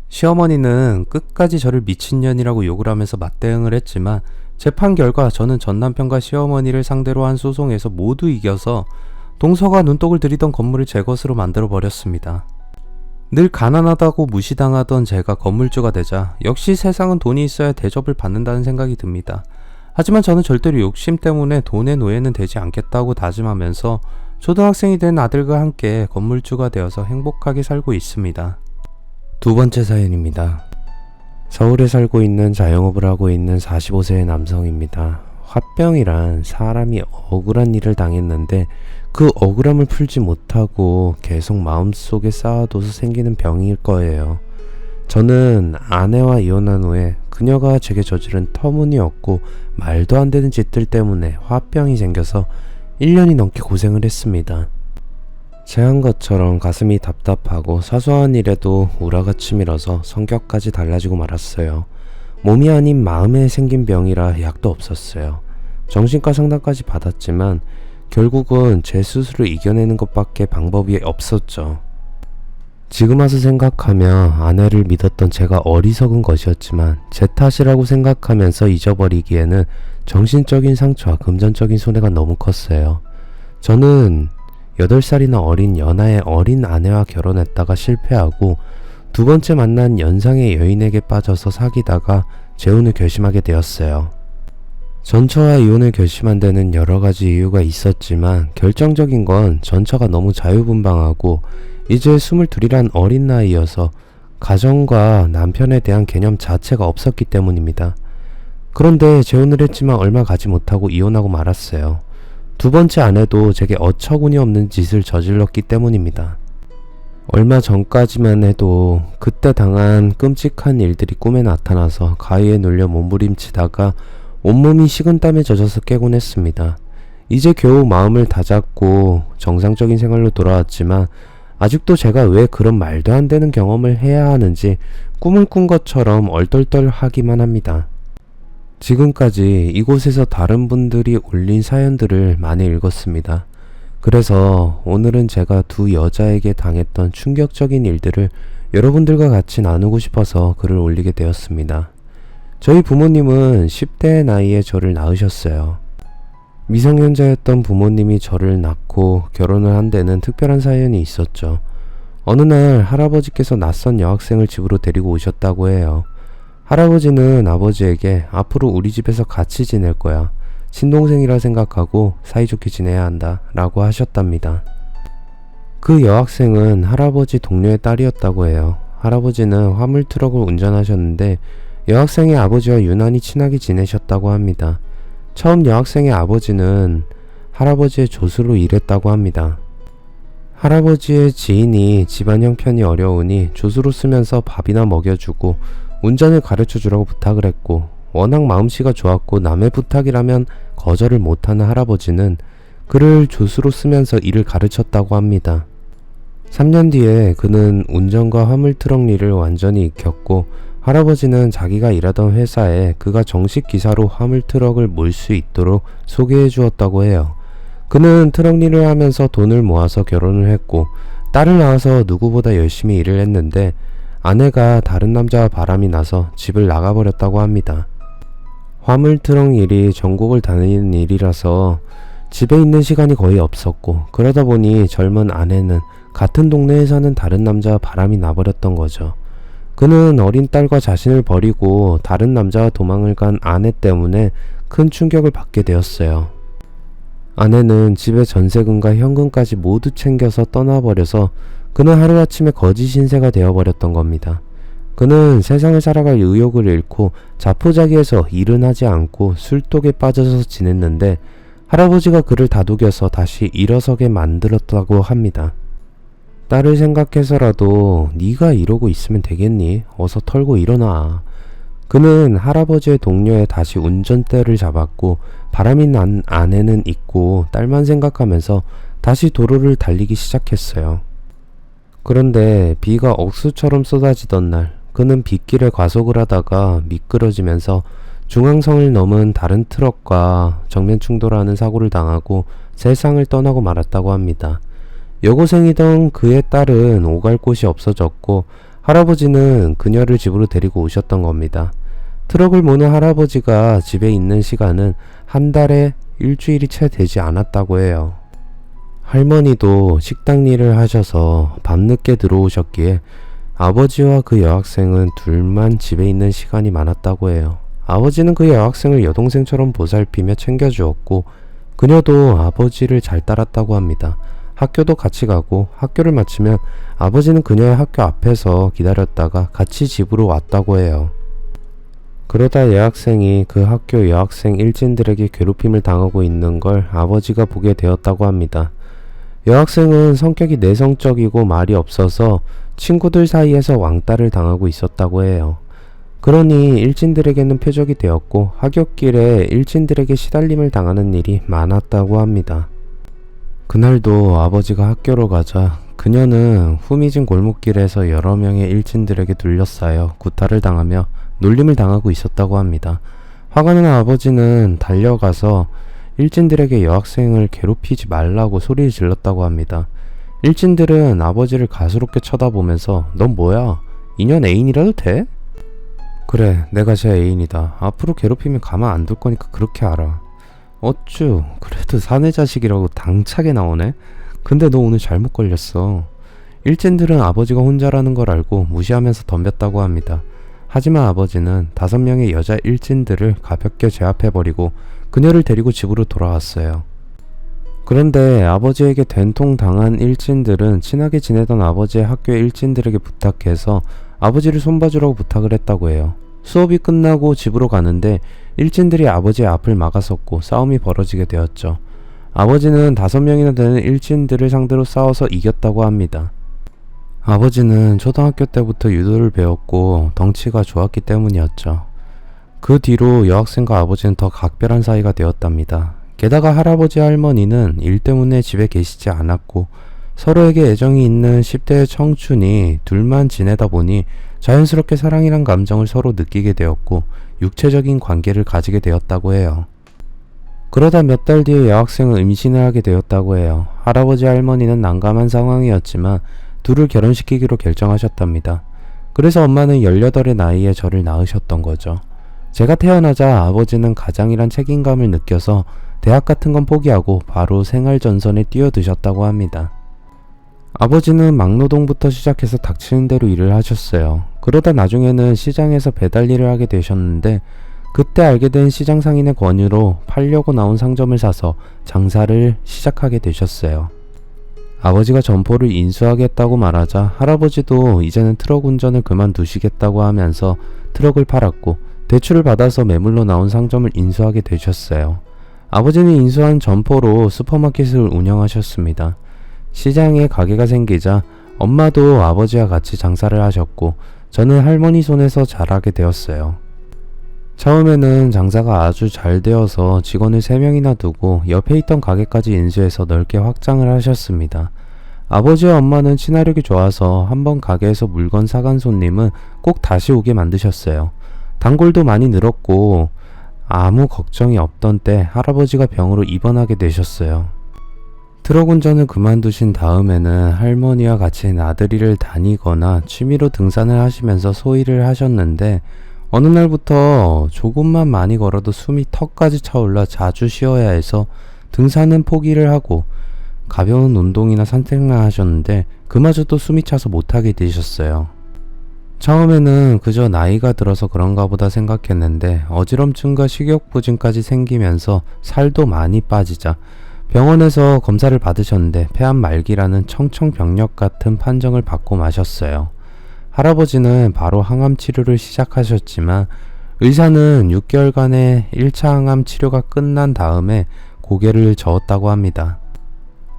시어머니는 끝까지 저를 미친년이라고 욕을 하면서 맞대응을 했지만 재판 결과 저는 전 남편과 시어머니를 상대로 한 소송에서 모두 이겨서 동서가 눈독을 들이던 건물을 제 것으로 만들어 버렸습니다. 늘 가난하다고 무시당하던 제가 건물주가 되자 역시 세상은 돈이 있어야 대접을 받는다는 생각이 듭니다. 하지만 저는 절대로 욕심 때문에 돈의 노예는 되지 않겠다고 다짐하면서 초등학생이 된 아들과 함께 건물주가 되어서 행복하게 살고 있습니다. 두 번째 사연입니다. 서울에 살고 있는 자영업을 하고 있는 45세의 남성입니다. 화병이란 사람이 억울한 일을 당했는데 그 억울함을 풀지 못하고 계속 마음속에 쌓아둬서 생기는 병일 거예요. 저는 아내와 이혼한 후에 그녀가 제게 저지른 터무니없고 말도 안 되는 짓들 때문에 화병이 생겨서 1년이 넘게 고생을 했습니다. 제한 것처럼 가슴이 답답하고 사소한 일에도 우라가 치밀어서 성격까지 달라지고 말았어요. 몸이 아닌 마음에 생긴 병이라 약도 없었어요. 정신과 상담까지 받았지만 결국은 제 스스로 이겨내는 것밖에 방법이 없었죠. 지금 와서 생각하면 아내를 믿었던 제가 어리석은 것이었지만 제 탓이라고 생각하면서 잊어버리기에는 정신적인 상처와 금전적인 손해가 너무 컸어요. 저는 8살이나 어린 연하의 어린 아내와 결혼했다가 실패하고 두 번째 만난 연상의 여인에게 빠져서 사귀다가 재혼을 결심하게 되었어요. 전처와 이혼을 결심한 데는 여러 가지 이유가 있었지만 결정적인 건 전처가 너무 자유분방하고 이제 22이란 어린 나이여서 가정과 남편에 대한 개념 자체가 없었기 때문입니다. 그런데 재혼을 했지만 얼마 가지 못하고 이혼하고 말았어요. 두 번째 아내도 제게 어처구니 없는 짓을 저질렀기 때문입니다. 얼마 전까지만 해도 그때 당한 끔찍한 일들이 꿈에 나타나서 가위에 눌려 몸부림치다가 온몸이 식은땀에 젖어서 깨곤 했습니다. 이제 겨우 마음을 다잡고 정상적인 생활로 돌아왔지만 아직도 제가 왜 그런 말도 안 되는 경험을 해야 하는지 꿈을 꾼 것처럼 얼떨떨하기만 합니다. 지금까지 이곳에서 다른 분들이 올린 사연들을 많이 읽었습니다. 그래서 오늘은 제가 두 여자에게 당했던 충격적인 일들을 여러분들과 같이 나누고 싶어서 글을 올리게 되었습니다. 저희 부모님은 10대의 나이에 저를 낳으셨어요. 미성년자였던 부모님이 저를 낳고 결혼을 한 데는 특별한 사연이 있었죠. 어느 날 할아버지께서 낯선 여학생을 집으로 데리고 오셨다고 해요. 할아버지는 아버지에게 앞으로 우리 집에서 같이 지낼 거야. 친동생이라 생각하고 사이좋게 지내야 한다 라고 하셨답니다. 그 여학생은 할아버지 동료의 딸이었다고 해요. 할아버지는 화물트럭을 운전하셨는데 여학생의 아버지와 유난히 친하게 지내셨다고 합니다. 처음 여학생의 아버지는 할아버지의 조수로 일했다고 합니다. 할아버지의 지인이 집안 형편이 어려우니 조수로 쓰면서 밥이나 먹여주고 운전을 가르쳐주라고 부탁을 했고 워낙 마음씨가 좋았고 남의 부탁이라면 거절을 못하는 할아버지는 그를 조수로 쓰면서 일을 가르쳤다고 합니다. 3년 뒤에 그는 운전과 화물트럭 일을 완전히 익혔고 할아버지는 자기가 일하던 회사에 그가 정식 기사로 화물트럭을 몰 수 있도록 소개해 주었다고 해요. 그는 트럭 일을 하면서 돈을 모아서 결혼을 했고 딸을 낳아서 누구보다 열심히 일을 했는데 아내가 다른 남자와 바람이 나서 집을 나가버렸다고 합니다. 화물트럭 일이 전국을 다니는 일이라서 집에 있는 시간이 거의 없었고, 그러다 보니 젊은 아내는 같은 동네에 사는 다른 남자와 바람이 나버렸던 거죠. 그는 어린 딸과 자신을 버리고 다른 남자와 도망을 간 아내 때문에 큰 충격을 받게 되었어요. 아내는 집에 전세금과 현금까지 모두 챙겨서 떠나버려서 그는 하루아침에 거지 신세가 되어버렸던 겁니다. 그는 세상을 살아갈 의욕을 잃고 자포자기해서 일은 하지 않고 술독에 빠져서 지냈는데, 할아버지가 그를 다독여서 다시 일어서게 만들었다고 합니다. 딸을 생각해서라도 네가 이러고 있으면 되겠니? 어서 털고 일어나. 그는 할아버지의 동료에 다시 운전대를 잡았고, 바람이 난 아내는 잊고 딸만 생각하면서 다시 도로를 달리기 시작했어요. 그런데 비가 억수처럼 쏟아지던 날, 그는 빗길에 과속을 하다가 미끄러지면서 중앙선을 넘은 다른 트럭과 정면 충돌하는 사고를 당하고 세상을 떠나고 말았다고 합니다. 여고생이던 그의 딸은 오갈 곳이 없어졌고, 할아버지는 그녀를 집으로 데리고 오셨던 겁니다. 트럭을 모는 할아버지가 집에 있는 시간은 한 달에 일주일이 채 되지 않았다고 해요. 할머니도 식당 일을 하셔서 밤늦게 들어오셨기에 아버지와 그 여학생은 둘만 집에 있는 시간이 많았다고 해요. 아버지는 그 여학생을 여동생처럼 보살피며 챙겨주었고, 그녀도 아버지를 잘 따랐다고 합니다. 학교도 같이 가고, 학교를 마치면 아버지는 그녀의 학교 앞에서 기다렸다가 같이 집으로 왔다고 해요. 그러다 여학생이 그 학교 여학생 일진들에게 괴롭힘을 당하고 있는 걸 아버지가 보게 되었다고 합니다. 여학생은 성격이 내성적이고 말이 없어서 친구들 사이에서 왕따를 당하고 있었다고 해요. 그러니 일진들에게는 표적이 되었고, 하굣길에 일진들에게 시달림을 당하는 일이 많았다고 합니다. 그날도 아버지가 학교로 가자 그녀는 후미진 골목길에서 여러 명의 일진들에게 둘러싸여 구타를 당하며 놀림을 당하고 있었다고 합니다. 화가 난 아버지는 달려가서 일진들에게 여학생을 괴롭히지 말라고 소리를 질렀다고 합니다. 일진들은 아버지를 가스롭게 쳐다보면서 넌 뭐야? 인연 애인이라도 돼? 그래, 내가 제 애인이다. 앞으로 괴롭히면 가만 안 둘 거니까 그렇게 알아. 어쭈, 그래도 사내 자식이라고 당차게 나오네? 근데 너 오늘 잘못 걸렸어. 일진들은 아버지가 혼자라는 걸 알고 무시하면서 덤볐다고 합니다. 하지만 아버지는 5명의 여자 일진들을 가볍게 제압해버리고 그녀를 데리고 집으로 돌아왔어요. 그런데 아버지에게 된통당한 일진들은 친하게 지내던 아버지의 학교 일진들에게 부탁해서 아버지를 손봐주라고 부탁을 했다고 해요. 수업이 끝나고 집으로 가는데 일진들이 아버지의 앞을 막아섰고 싸움이 벌어지게 되었죠. 아버지는 5명이나 되는 일진들을 상대로 싸워서 이겼다고 합니다. 아버지는 초등학교 때부터 유도를 배웠고 덩치가 좋았기 때문이었죠. 그 뒤로 여학생과 아버지는 더 각별한 사이가 되었답니다. 게다가 할아버지 할머니는 일 때문에 집에 계시지 않았고 서로에게 애정이 있는 10대의 청춘이 둘만 지내다 보니 자연스럽게 사랑이란 감정을 서로 느끼게 되었고 육체적인 관계를 가지게 되었다고 해요. 그러다 몇 달 뒤에 여학생은 임신을 하게 되었다고 해요. 할아버지 할머니는 난감한 상황이었지만 둘을 결혼시키기로 결정하셨답니다. 그래서 엄마는 18의 나이에 저를 낳으셨던 거죠. 제가 태어나자 아버지는 가장이란 책임감을 느껴서 대학 같은 건 포기하고 바로 생활전선에 뛰어드셨다고 합니다. 아버지는 막노동부터 시작해서 닥치는 대로 일을 하셨어요. 그러다 나중에는 시장에서 배달 일을 하게 되셨는데 그때 알게 된 시장 상인의 권유로 팔려고 나온 상점을 사서 장사를 시작하게 되셨어요. 아버지가 점포를 인수하겠다고 말하자 할아버지도 이제는 트럭 운전을 그만두시겠다고 하면서 트럭을 팔았고 대출을 받아서 매물로 나온 상점을 인수하게 되셨어요. 아버지는 인수한 점포로 슈퍼마켓을 운영하셨습니다. 시장에 가게가 생기자 엄마도 아버지와 같이 장사를 하셨고 저는 할머니 손에서 자라게 되었어요. 처음에는 장사가 아주 잘 되어서 직원을 3명이나 두고 옆에 있던 가게까지 인수해서 넓게 확장을 하셨습니다. 아버지와 엄마는 친화력이 좋아서 한번 가게에서 물건 사간 손님은 꼭 다시 오게 만드셨어요. 단골도 많이 늘었고 아무 걱정이 없던 때 할아버지가 병으로 입원하게 되셨어요. 트럭 운전을 그만두신 다음에는 할머니와 같이 나들이를 다니거나 취미로 등산을 하시면서 소일을 하셨는데 어느 날부터 조금만 많이 걸어도 숨이 턱까지 차올라 자주 쉬어야 해서 등산은 포기를 하고 가벼운 운동이나 산책만 하셨는데 그마저도 숨이 차서 못하게 되셨어요. 처음에는 그저 나이가 들어서 그런가 보다 생각했는데 어지럼증과 식욕부진까지 생기면서 살도 많이 빠지자 병원에서 검사를 받으셨는데 폐암 말기라는 청청병력 같은 판정을 받고 마셨어요. 할아버지는 바로 항암 치료를 시작하셨지만 의사는 6개월간의 1차 항암 치료가 끝난 다음에 고개를 저었다고 합니다.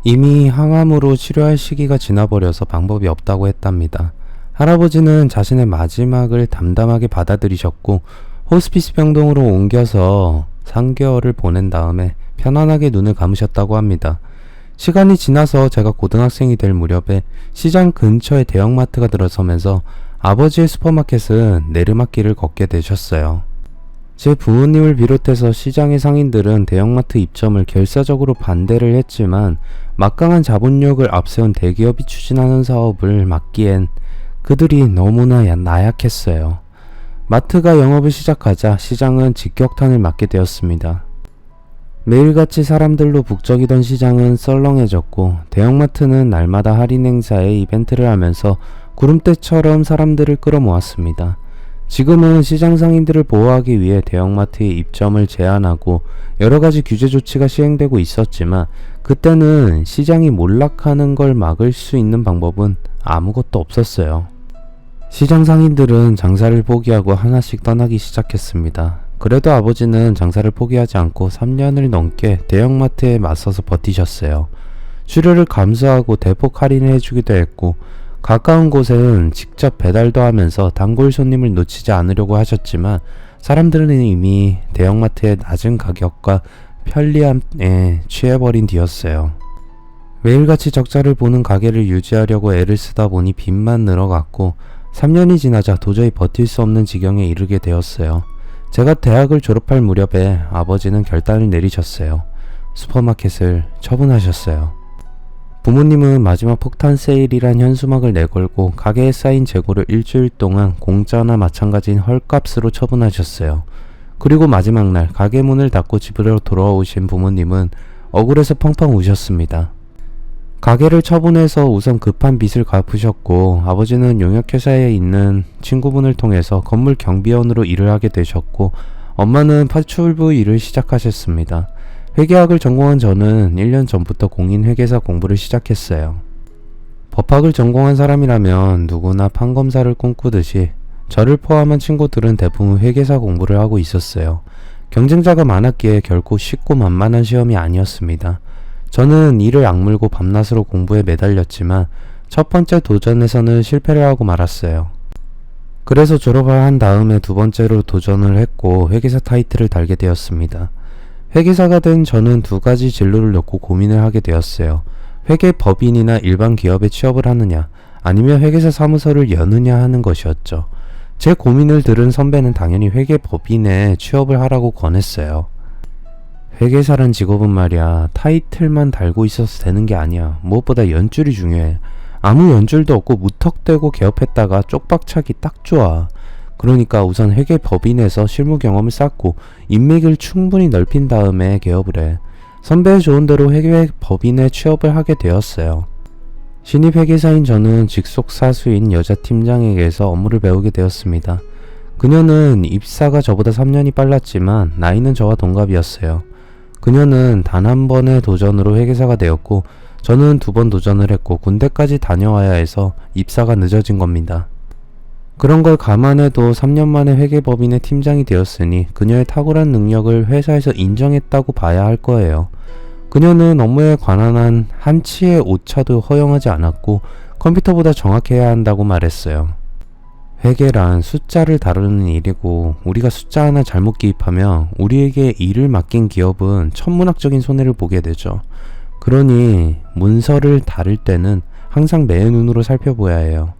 이미 항암으로 치료할 시기가 지나버려서 방법이 없다고 했답니다. 할아버지는 자신의 마지막을 담담하게 받아들이셨고 호스피스 병동으로 옮겨서 3개월을 보낸 다음에 편안하게 눈을 감으셨다고 합니다. 시간이 지나서 제가 고등학생이 될 무렵에 시장 근처에 대형마트가 들어서면서 아버지의 슈퍼마켓은 내리막길을 걷게 되셨어요. 제 부모님을 비롯해서 시장의 상인들은 대형마트 입점을 결사적으로 반대를 했지만 막강한 자본력을 앞세운 대기업이 추진하는 사업을 막기엔 그들이 너무나 나약했어요. 마트가 영업을 시작하자 시장은 직격탄을 맞게 되었습니다. 매일같이 사람들로 북적이던 시장은 썰렁해졌고 대형마트는 날마다 할인 행사에 이벤트를 하면서 구름대처럼 사람들을 끌어모았습니다. 지금은 시장 상인들을 보호하기 위해 대형마트의 입점을 제한하고 여러가지 규제 조치가 시행되고 있었지만 그때는 시장이 몰락하는 걸 막을 수 있는 방법은 아무것도 없었어요. 시장 상인들은 장사를 포기하고 하나씩 떠나기 시작했습니다. 그래도 아버지는 장사를 포기하지 않고 3년을 넘게 대형마트에 맞서서 버티셨어요. 수료를 감수하고 대폭 할인을 해주기도 했고 가까운 곳은 직접 배달도 하면서 단골 손님을 놓치지 않으려고 하셨지만 사람들은 이미 대형마트의 낮은 가격과 편리함에 취해버린 뒤였어요. 매일같이 적자를 보는 가게를 유지하려고 애를 쓰다 보니 빚만 늘어갔고 3년이 지나자 도저히 버틸 수 없는 지경에 이르게 되었어요. 제가 대학을 졸업할 무렵에 아버지는 결단을 내리셨어요. 슈퍼마켓을 처분하셨어요. 부모님은 마지막 폭탄 세일이란 현수막을 내걸고 가게에 쌓인 재고를 일주일 동안 공짜나 마찬가지인 헐값으로 처분하셨어요. 그리고 마지막 날 가게 문을 닫고 집으로 돌아오신 부모님은 억울해서 펑펑 우셨습니다. 가게를 처분해서 우선 급한 빚을 갚으셨고 아버지는 용역회사에 있는 친구분을 통해서 건물 경비원으로 일을 하게 되셨고 엄마는 파출부 일을 시작하셨습니다. 회계학을 전공한 저는 1년 전부터 공인회계사 공부를 시작했어요. 법학을 전공한 사람이라면 누구나 판검사를 꿈꾸듯이 저를 포함한 친구들은 대부분 회계사 공부를 하고 있었어요. 경쟁자가 많았기에 결코 쉽고 만만한 시험이 아니었습니다. 저는 이를 악물고 밤낮으로 공부에 매달렸지만 첫 번째 도전에서는 실패를 하고 말았어요. 그래서 졸업을 한 다음에 두 번째로 도전을 했고 회계사 타이틀을 달게 되었습니다. 회계사가 된 저는 두 가지 진로를 놓고 고민을 하게 되었어요. 회계법인이나 일반 기업에 취업을 하느냐 아니면 회계사 사무소를 여느냐 하는 것이었죠. 제 고민을 들은 선배는 당연히 회계법인에 취업을 하라고 권했어요. 회계사란 직업은 말이야 타이틀만 달고 있어서 되는 게 아니야. 무엇보다 연줄이 중요해. 아무 연줄도 없고 무턱대고 개업했다가 쪽박차기 딱 좋아. 그러니까 우선 회계법인에서 실무 경험을 쌓고 인맥을 충분히 넓힌 다음에 개업을 해. 선배의 조언대로 회계법인에 취업을 하게 되었어요. 신입 회계사인 저는 직속 사수인 여자 팀장에게서 업무를 배우게 되었습니다. 그녀는 입사가 저보다 3년이 빨랐지만 나이는 저와 동갑이었어요. 그녀는 단 한 번의 도전으로 회계사가 되었고 저는 2번 도전을 했고 군대까지 다녀와야 해서 입사가 늦어진 겁니다. 그런 걸 감안해도 3년 만에 회계법인의 팀장이 되었으니 그녀의 탁월한 능력을 회사에서 인정했다고 봐야 할 거예요. 그녀는 업무에 관한 한치의 오차도 허용하지 않았고 컴퓨터보다 정확해야 한다고 말했어요. 회계란 숫자를 다루는 일이고 우리가 숫자 하나 잘못 기입하면 우리에게 일을 맡긴 기업은 천문학적인 손해를 보게 되죠. 그러니 문서를 다룰 때는 항상 내 눈으로 살펴보아야 해요.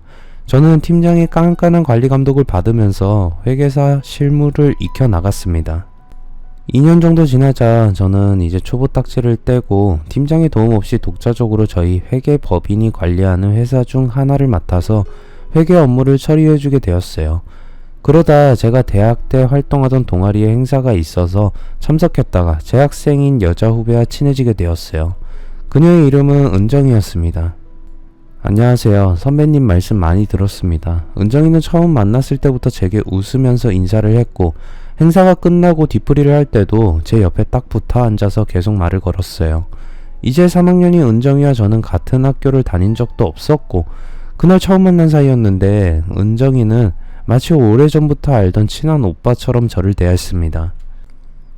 저는 팀장의 깐깐한 관리 감독을 받으면서 회계사 실무를 익혀 나갔습니다. 2년 정도 지나자 저는 이제 초보 딱지를 떼고 팀장의 도움 없이 독자적으로 저희 회계 법인이 관리하는 회사 중 하나를 맡아서 회계 업무를 처리해주게 되었어요. 그러다 제가 대학 때 활동하던 동아리에 행사가 있어서 참석했다가 재학생인 여자 후배와 친해지게 되었어요. 그녀의 이름은 은정이었습니다. 안녕하세요. 선배님 말씀 많이 들었습니다. 은정이는 처음 만났을 때부터 제게 웃으면서 인사를 했고 행사가 끝나고 뒤풀이를 할 때도 제 옆에 딱 붙어 앉아서 계속 말을 걸었어요. 이제 3학년이 은정이와 저는 같은 학교를 다닌 적도 없었고 그날 처음 만난 사이였는데 은정이는 마치 오래전부터 알던 친한 오빠처럼 저를 대했습니다.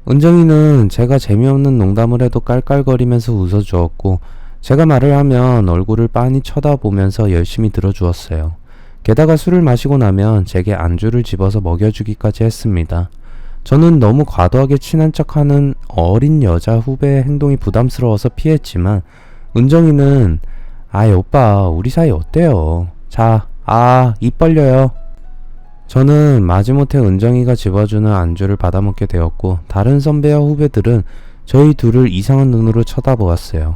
은정이는 제가 재미없는 농담을 해도 깔깔거리면서 웃어주었고 제가 말을 하면 얼굴을 빤히 쳐다보면서 열심히 들어주었어요. 게다가 술을 마시고 나면 제게 안주를 집어서 먹여주기까지 했습니다. 저는 너무 과도하게 친한 척하는 어린 여자 후배의 행동이 부담스러워서 피했지만 은정이는 아이 오빠 우리 사이 어때요? 자, 입 벌려요. 저는 마지못해 은정이가 집어주는 안주를 받아먹게 되었고 다른 선배와 후배들은 저희 둘을 이상한 눈으로 쳐다보았어요.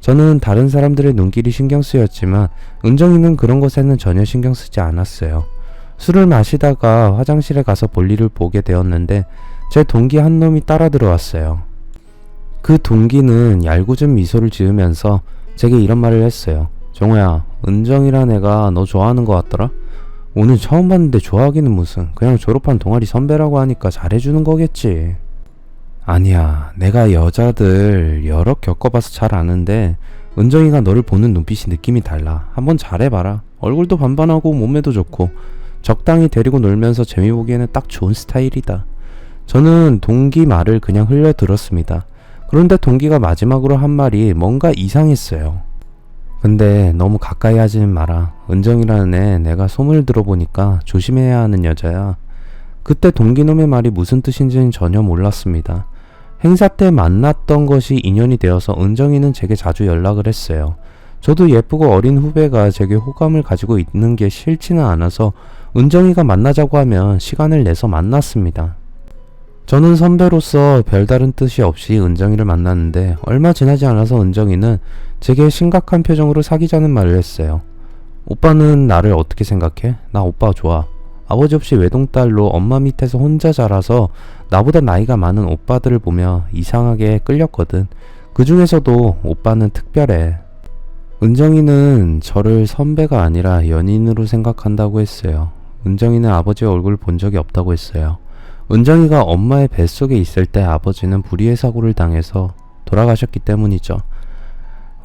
저는 다른 사람들의 눈길이 신경 쓰였지만 은정이는 그런 것에는 전혀 신경 쓰지 않았어요. 술을 마시다가 화장실에 가서 볼일을 보게 되었는데 제 동기 한 놈이 따라 들어왔어요. 그 동기는 얄궂은 미소를 지으면서 제게 이런 말을 했어요. 정호야, 은정이란 애가 너 좋아하는 것 같더라? 오늘 처음 봤는데 좋아하기는 무슨, 그냥 졸업한 동아리 선배라고 하니까 잘해주는 거겠지. 아니야, 내가 여자들 여러 겪어봐서 잘 아는데 은정이가 너를 보는 눈빛이 느낌이 달라. 한번 잘해봐라. 얼굴도 반반하고 몸매도 좋고 적당히 데리고 놀면서 재미보기에는 딱 좋은 스타일이다. 저는 동기 말을 그냥 흘려 들었습니다. 그런데 동기가 마지막으로 한 말이 뭔가 이상했어요. 근데 너무 가까이 하지는 마라. 은정이라는 애 내가 소문을 들어보니까 조심해야 하는 여자야. 그때 동기놈의 말이 무슨 뜻인지는 전혀 몰랐습니다. 행사 때 만났던 것이 인연이 되어서 은정이는 제게 자주 연락을 했어요. 저도 예쁘고 어린 후배가 제게 호감을 가지고 있는 게 싫지는 않아서 은정이가 만나자고 하면 시간을 내서 만났습니다. 저는 선배로서 별다른 뜻이 없이 은정이를 만났는데 얼마 지나지 않아서 은정이는 제게 심각한 표정으로 사귀자는 말을 했어요. 오빠는 나를 어떻게 생각해? 나 오빠 좋아. 아버지 없이 외동딸로 엄마 밑에서 혼자 자라서 나보다 나이가 많은 오빠들을 보며 이상하게 끌렸거든. 그 중에서도 오빠는 특별해. 은정이는 저를 선배가 아니라 연인으로 생각한다고 했어요. 은정이는 아버지의 얼굴을 본 적이 없다고 했어요. 은정이가 엄마의 뱃속에 있을 때 아버지는 불의의 사고를 당해서 돌아가셨기 때문이죠.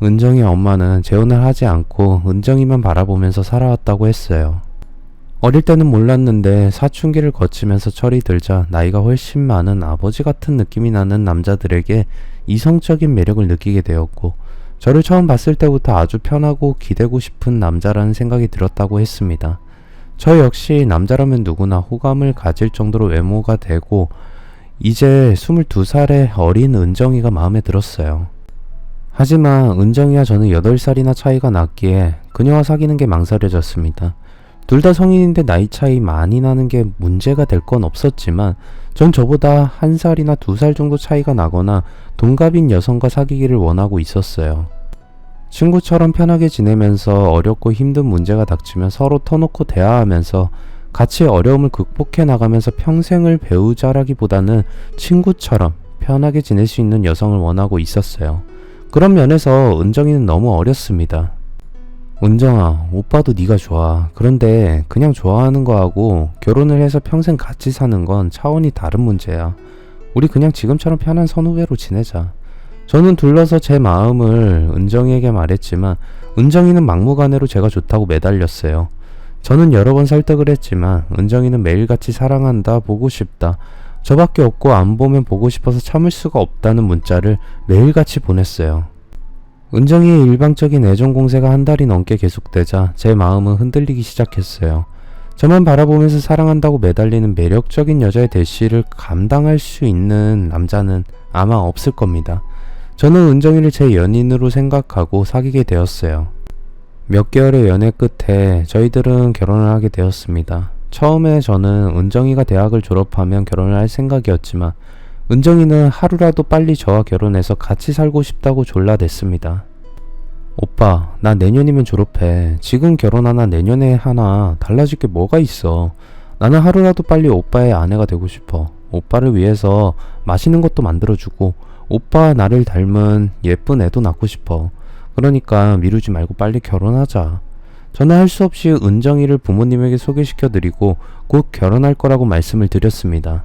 은정이의 엄마는 재혼을 하지 않고 은정이만 바라보면서 살아왔다고 했어요. 어릴 때는 몰랐는데 사춘기를 거치면서 철이 들자 나이가 훨씬 많은 아버지 같은 느낌이 나는 남자들에게 이성적인 매력을 느끼게 되었고 저를 처음 봤을 때부터 아주 편하고 기대고 싶은 남자라는 생각이 들었다고 했습니다. 저 역시 남자라면 누구나 호감을 가질 정도로 외모가 되고 이제 22살의 어린 은정이가 마음에 들었어요. 하지만 은정이와 저는 8살이나 차이가 났기에 그녀와 사귀는 게 망설여졌습니다. 둘 다 성인인데 나이 차이 많이 나는 게 문제가 될 건 없었지만 전 저보다 1살이나 2살 정도 차이가 나거나 동갑인 여성과 사귀기를 원하고 있었어요. 친구처럼 편하게 지내면서 어렵고 힘든 문제가 닥치면 서로 터놓고 대화하면서 같이 어려움을 극복해 나가면서 평생을 배우자라기보다는 친구처럼 편하게 지낼 수 있는 여성을 원하고 있었어요. 그런 면에서 은정이는 너무 어렸습니다. 은정아, 오빠도 네가 좋아. 그런데 그냥 좋아하는 거하고 결혼을 해서 평생 같이 사는 건 차원이 다른 문제야. 우리 그냥 지금처럼 편한 선후배로 지내자. 저는 둘러서 제 마음을 은정이에게 말했지만 은정이는 막무가내로 제가 좋다고 매달렸어요. 저는 여러 번 설득을 했지만 은정이는 매일같이 사랑한다, 보고 싶다, 저밖에 없고 안 보면 보고 싶어서 참을 수가 없다는 문자를 매일같이 보냈어요. 은정이의 일방적인 애정 공세가 한 달이 넘게 계속되자 제 마음은 흔들리기 시작했어요. 저만 바라보면서 사랑한다고 매달리는 매력적인 여자의 대시를 감당할 수 있는 남자는 아마 없을 겁니다. 저는 은정이를 제 연인으로 생각하고 사귀게 되었어요. 몇 개월의 연애 끝에 저희들은 결혼을 하게 되었습니다. 처음에 저는 은정이가 대학을 졸업하면 결혼을 할 생각이었지만 은정이는 하루라도 빨리 저와 결혼해서 같이 살고 싶다고 졸라댔습니다. 오빠, 나 내년이면 졸업해. 지금 결혼 하나 내년에 하나 달라질 게 뭐가 있어. 나는 하루라도 빨리 오빠의 아내가 되고 싶어. 오빠를 위해서 맛있는 것도 만들어주고 오빠와 나를 닮은 예쁜 애도 낳고 싶어. 그러니까 미루지 말고 빨리 결혼하자. 저는 할 수 없이 은정이를 부모님에게 소개시켜드리고 곧 결혼할 거라고 말씀을 드렸습니다.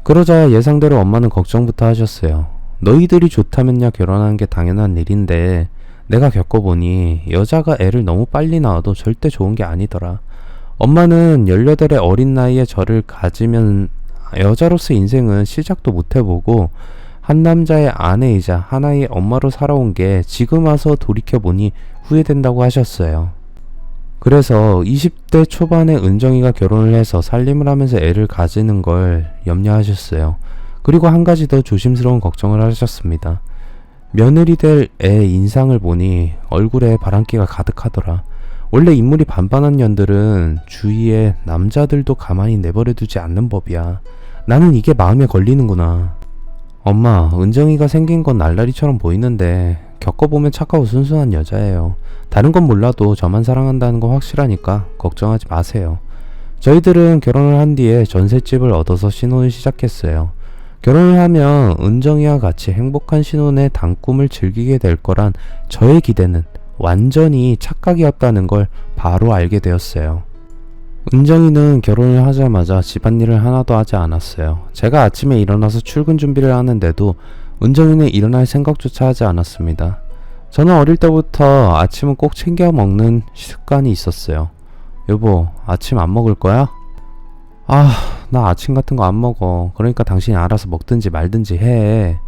그러자 예상대로 엄마는 걱정부터 하셨어요. 너희들이 좋다면야 결혼하는 게 당연한 일인데 내가 겪어보니 여자가 애를 너무 빨리 낳아도 절대 좋은 게 아니더라. 엄마는 18의 어린 나이에 저를 가지면 여자로서 인생은 시작도 못 해보고 한 남자의 아내이자 하나의 엄마로 살아온 게 지금 와서 돌이켜보니 후회된다고 하셨어요. 그래서 20대 초반에 은정이가 결혼을 해서 살림을 하면서 애를 가지는 걸 염려하셨어요. 그리고 한 가지 더 조심스러운 걱정을 하셨습니다. 며느리 될 애 인상을 보니 얼굴에 바람기가 가득하더라. 원래 인물이 반반한 년들은 주위에 남자들도 가만히 내버려두지 않는 법이야. 나는 이게 마음에 걸리는구나. 엄마, 은정이가 생긴 건 날라리처럼 보이는데 겪어보면 착하고 순수한 여자예요. 다른 건 몰라도 저만 사랑한다는 건 확실하니까 걱정하지 마세요. 저희들은 결혼을 한 뒤에 전셋집을 얻어서 신혼을 시작했어요. 결혼을 하면 은정이와 같이 행복한 신혼의 단꿈을 즐기게 될 거란 저의 기대는 완전히 착각이었다는 걸 바로 알게 되었어요. 은정이는 결혼을 하자마자 집안일을 하나도 하지 않았어요. 제가 아침에 일어나서 출근 준비를 하는데도 은정이는 일어날 생각조차 하지 않았습니다. 저는 어릴 때부터 아침은 꼭 챙겨 먹는 습관이 있었어요. 여보, 아침 안 먹을 거야? 나 아침 같은 거 안 먹어. 그러니까 당신이 알아서 먹든지 말든지 해.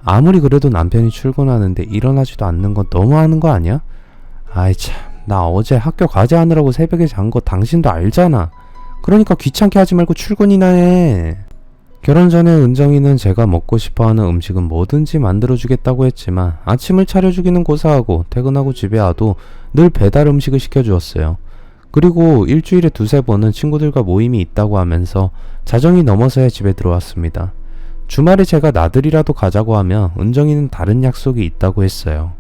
아무리 그래도 남편이 출근하는데 일어나지도 않는 건 너무하는 거 아니야? 아이 참, 나 어제 학교 과제하느라고 새벽에 잔 거 당신도 알잖아. 그러니까 귀찮게 하지 말고 출근이나 해. 결혼 전에 은정이는 제가 먹고 싶어하는 음식은 뭐든지 만들어주겠다고 했지만 아침을 차려주기는 고사하고 퇴근하고 집에 와도 늘 배달 음식을 시켜주었어요. 그리고 일주일에 2-3번은 친구들과 모임이 있다고 하면서 자정이 넘어서야 집에 들어왔습니다. 주말에 제가 나들이라도 가자고 하면 은정이는 다른 약속이 있다고 했어요.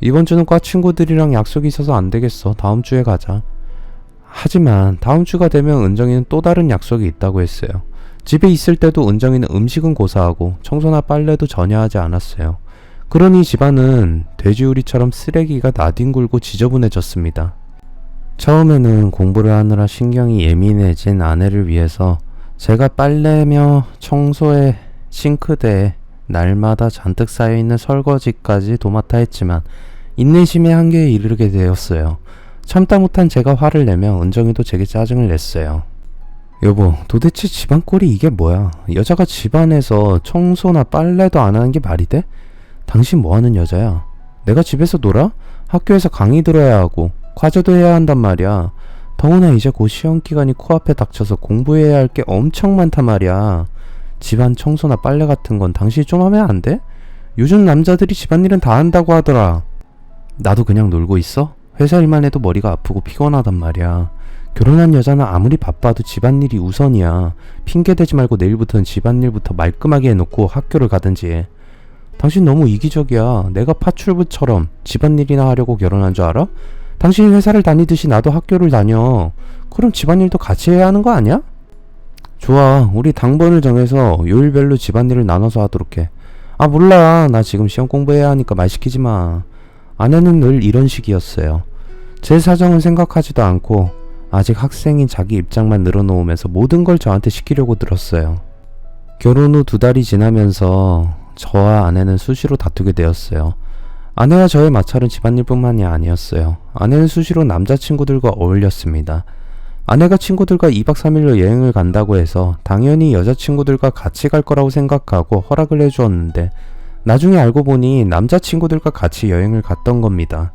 이번 주는 과 친구들이랑 약속이 있어서 안 되겠어. 다음 주에 가자. 하지만 다음 주가 되면 은정이는 또 다른 약속이 있다고 했어요. 집에 있을 때도 은정이는 음식은 고사하고 청소나 빨래도 전혀 하지 않았어요. 그러니 집안은 돼지우리처럼 쓰레기가 나뒹굴고 지저분해졌습니다. 처음에는 공부를 하느라 신경이 예민해진 아내를 위해서 제가 빨래며 청소에 싱크대에 날마다 잔뜩 쌓여있는 설거지까지 도맡아 했지만 인내심의 한계에 이르게 되었어요. 참다 못한 제가 화를 내며 은정이도 제게 짜증을 냈어요. 여보, 도대체 집안 꼴이 이게 뭐야? 여자가 집안에서 청소나 빨래도 안 하는 게 말이 돼? 당신 뭐 하는 여자야? 내가 집에서 놀아? 학교에서 강의 들어야 하고 과제도 해야 한단 말이야. 더구나 이제 곧 시험기간이 코앞에 닥쳐서 공부해야 할 게 엄청 많단 말이야. 집안 청소나 빨래 같은 건 당신이 좀 하면 안 돼? 요즘 남자들이 집안일은 다 한다고 하더라. 나도 그냥 놀고 있어? 회사 일만 해도 머리가 아프고 피곤하단 말이야. 결혼한 여자는 아무리 바빠도 집안일이 우선이야. 핑계대지 말고 내일부터는 집안일부터 말끔하게 해놓고 학교를 가든지 해. 당신 너무 이기적이야. 내가 파출부처럼 집안일이나 하려고 결혼한 줄 알아? 당신이 회사를 다니듯이 나도 학교를 다녀. 그럼 집안일도 같이 해야 하는 거 아니야? 좋아, 우리 당번을 정해서 요일별로 집안일을 나눠서 하도록 해. 몰라. 나 지금 시험 공부해야 하니까 말 시키지 마. 아내는 늘 이런 식이었어요. 제 사정은 생각하지도 않고 아직 학생인 자기 입장만 늘어놓으면서 모든 걸 저한테 시키려고 들었어요. 결혼 후 2달이 지나면서 저와 아내는 수시로 다투게 되었어요. 아내와 저의 마찰은 집안일뿐만이 아니었어요. 아내는 수시로 남자친구들과 어울렸습니다. 아내가 친구들과 2박 3일로 여행을 간다고 해서 당연히 여자친구들과 같이 갈 거라고 생각하고 허락을 해주었는데 나중에 알고 보니 남자친구들과 같이 여행을 갔던 겁니다.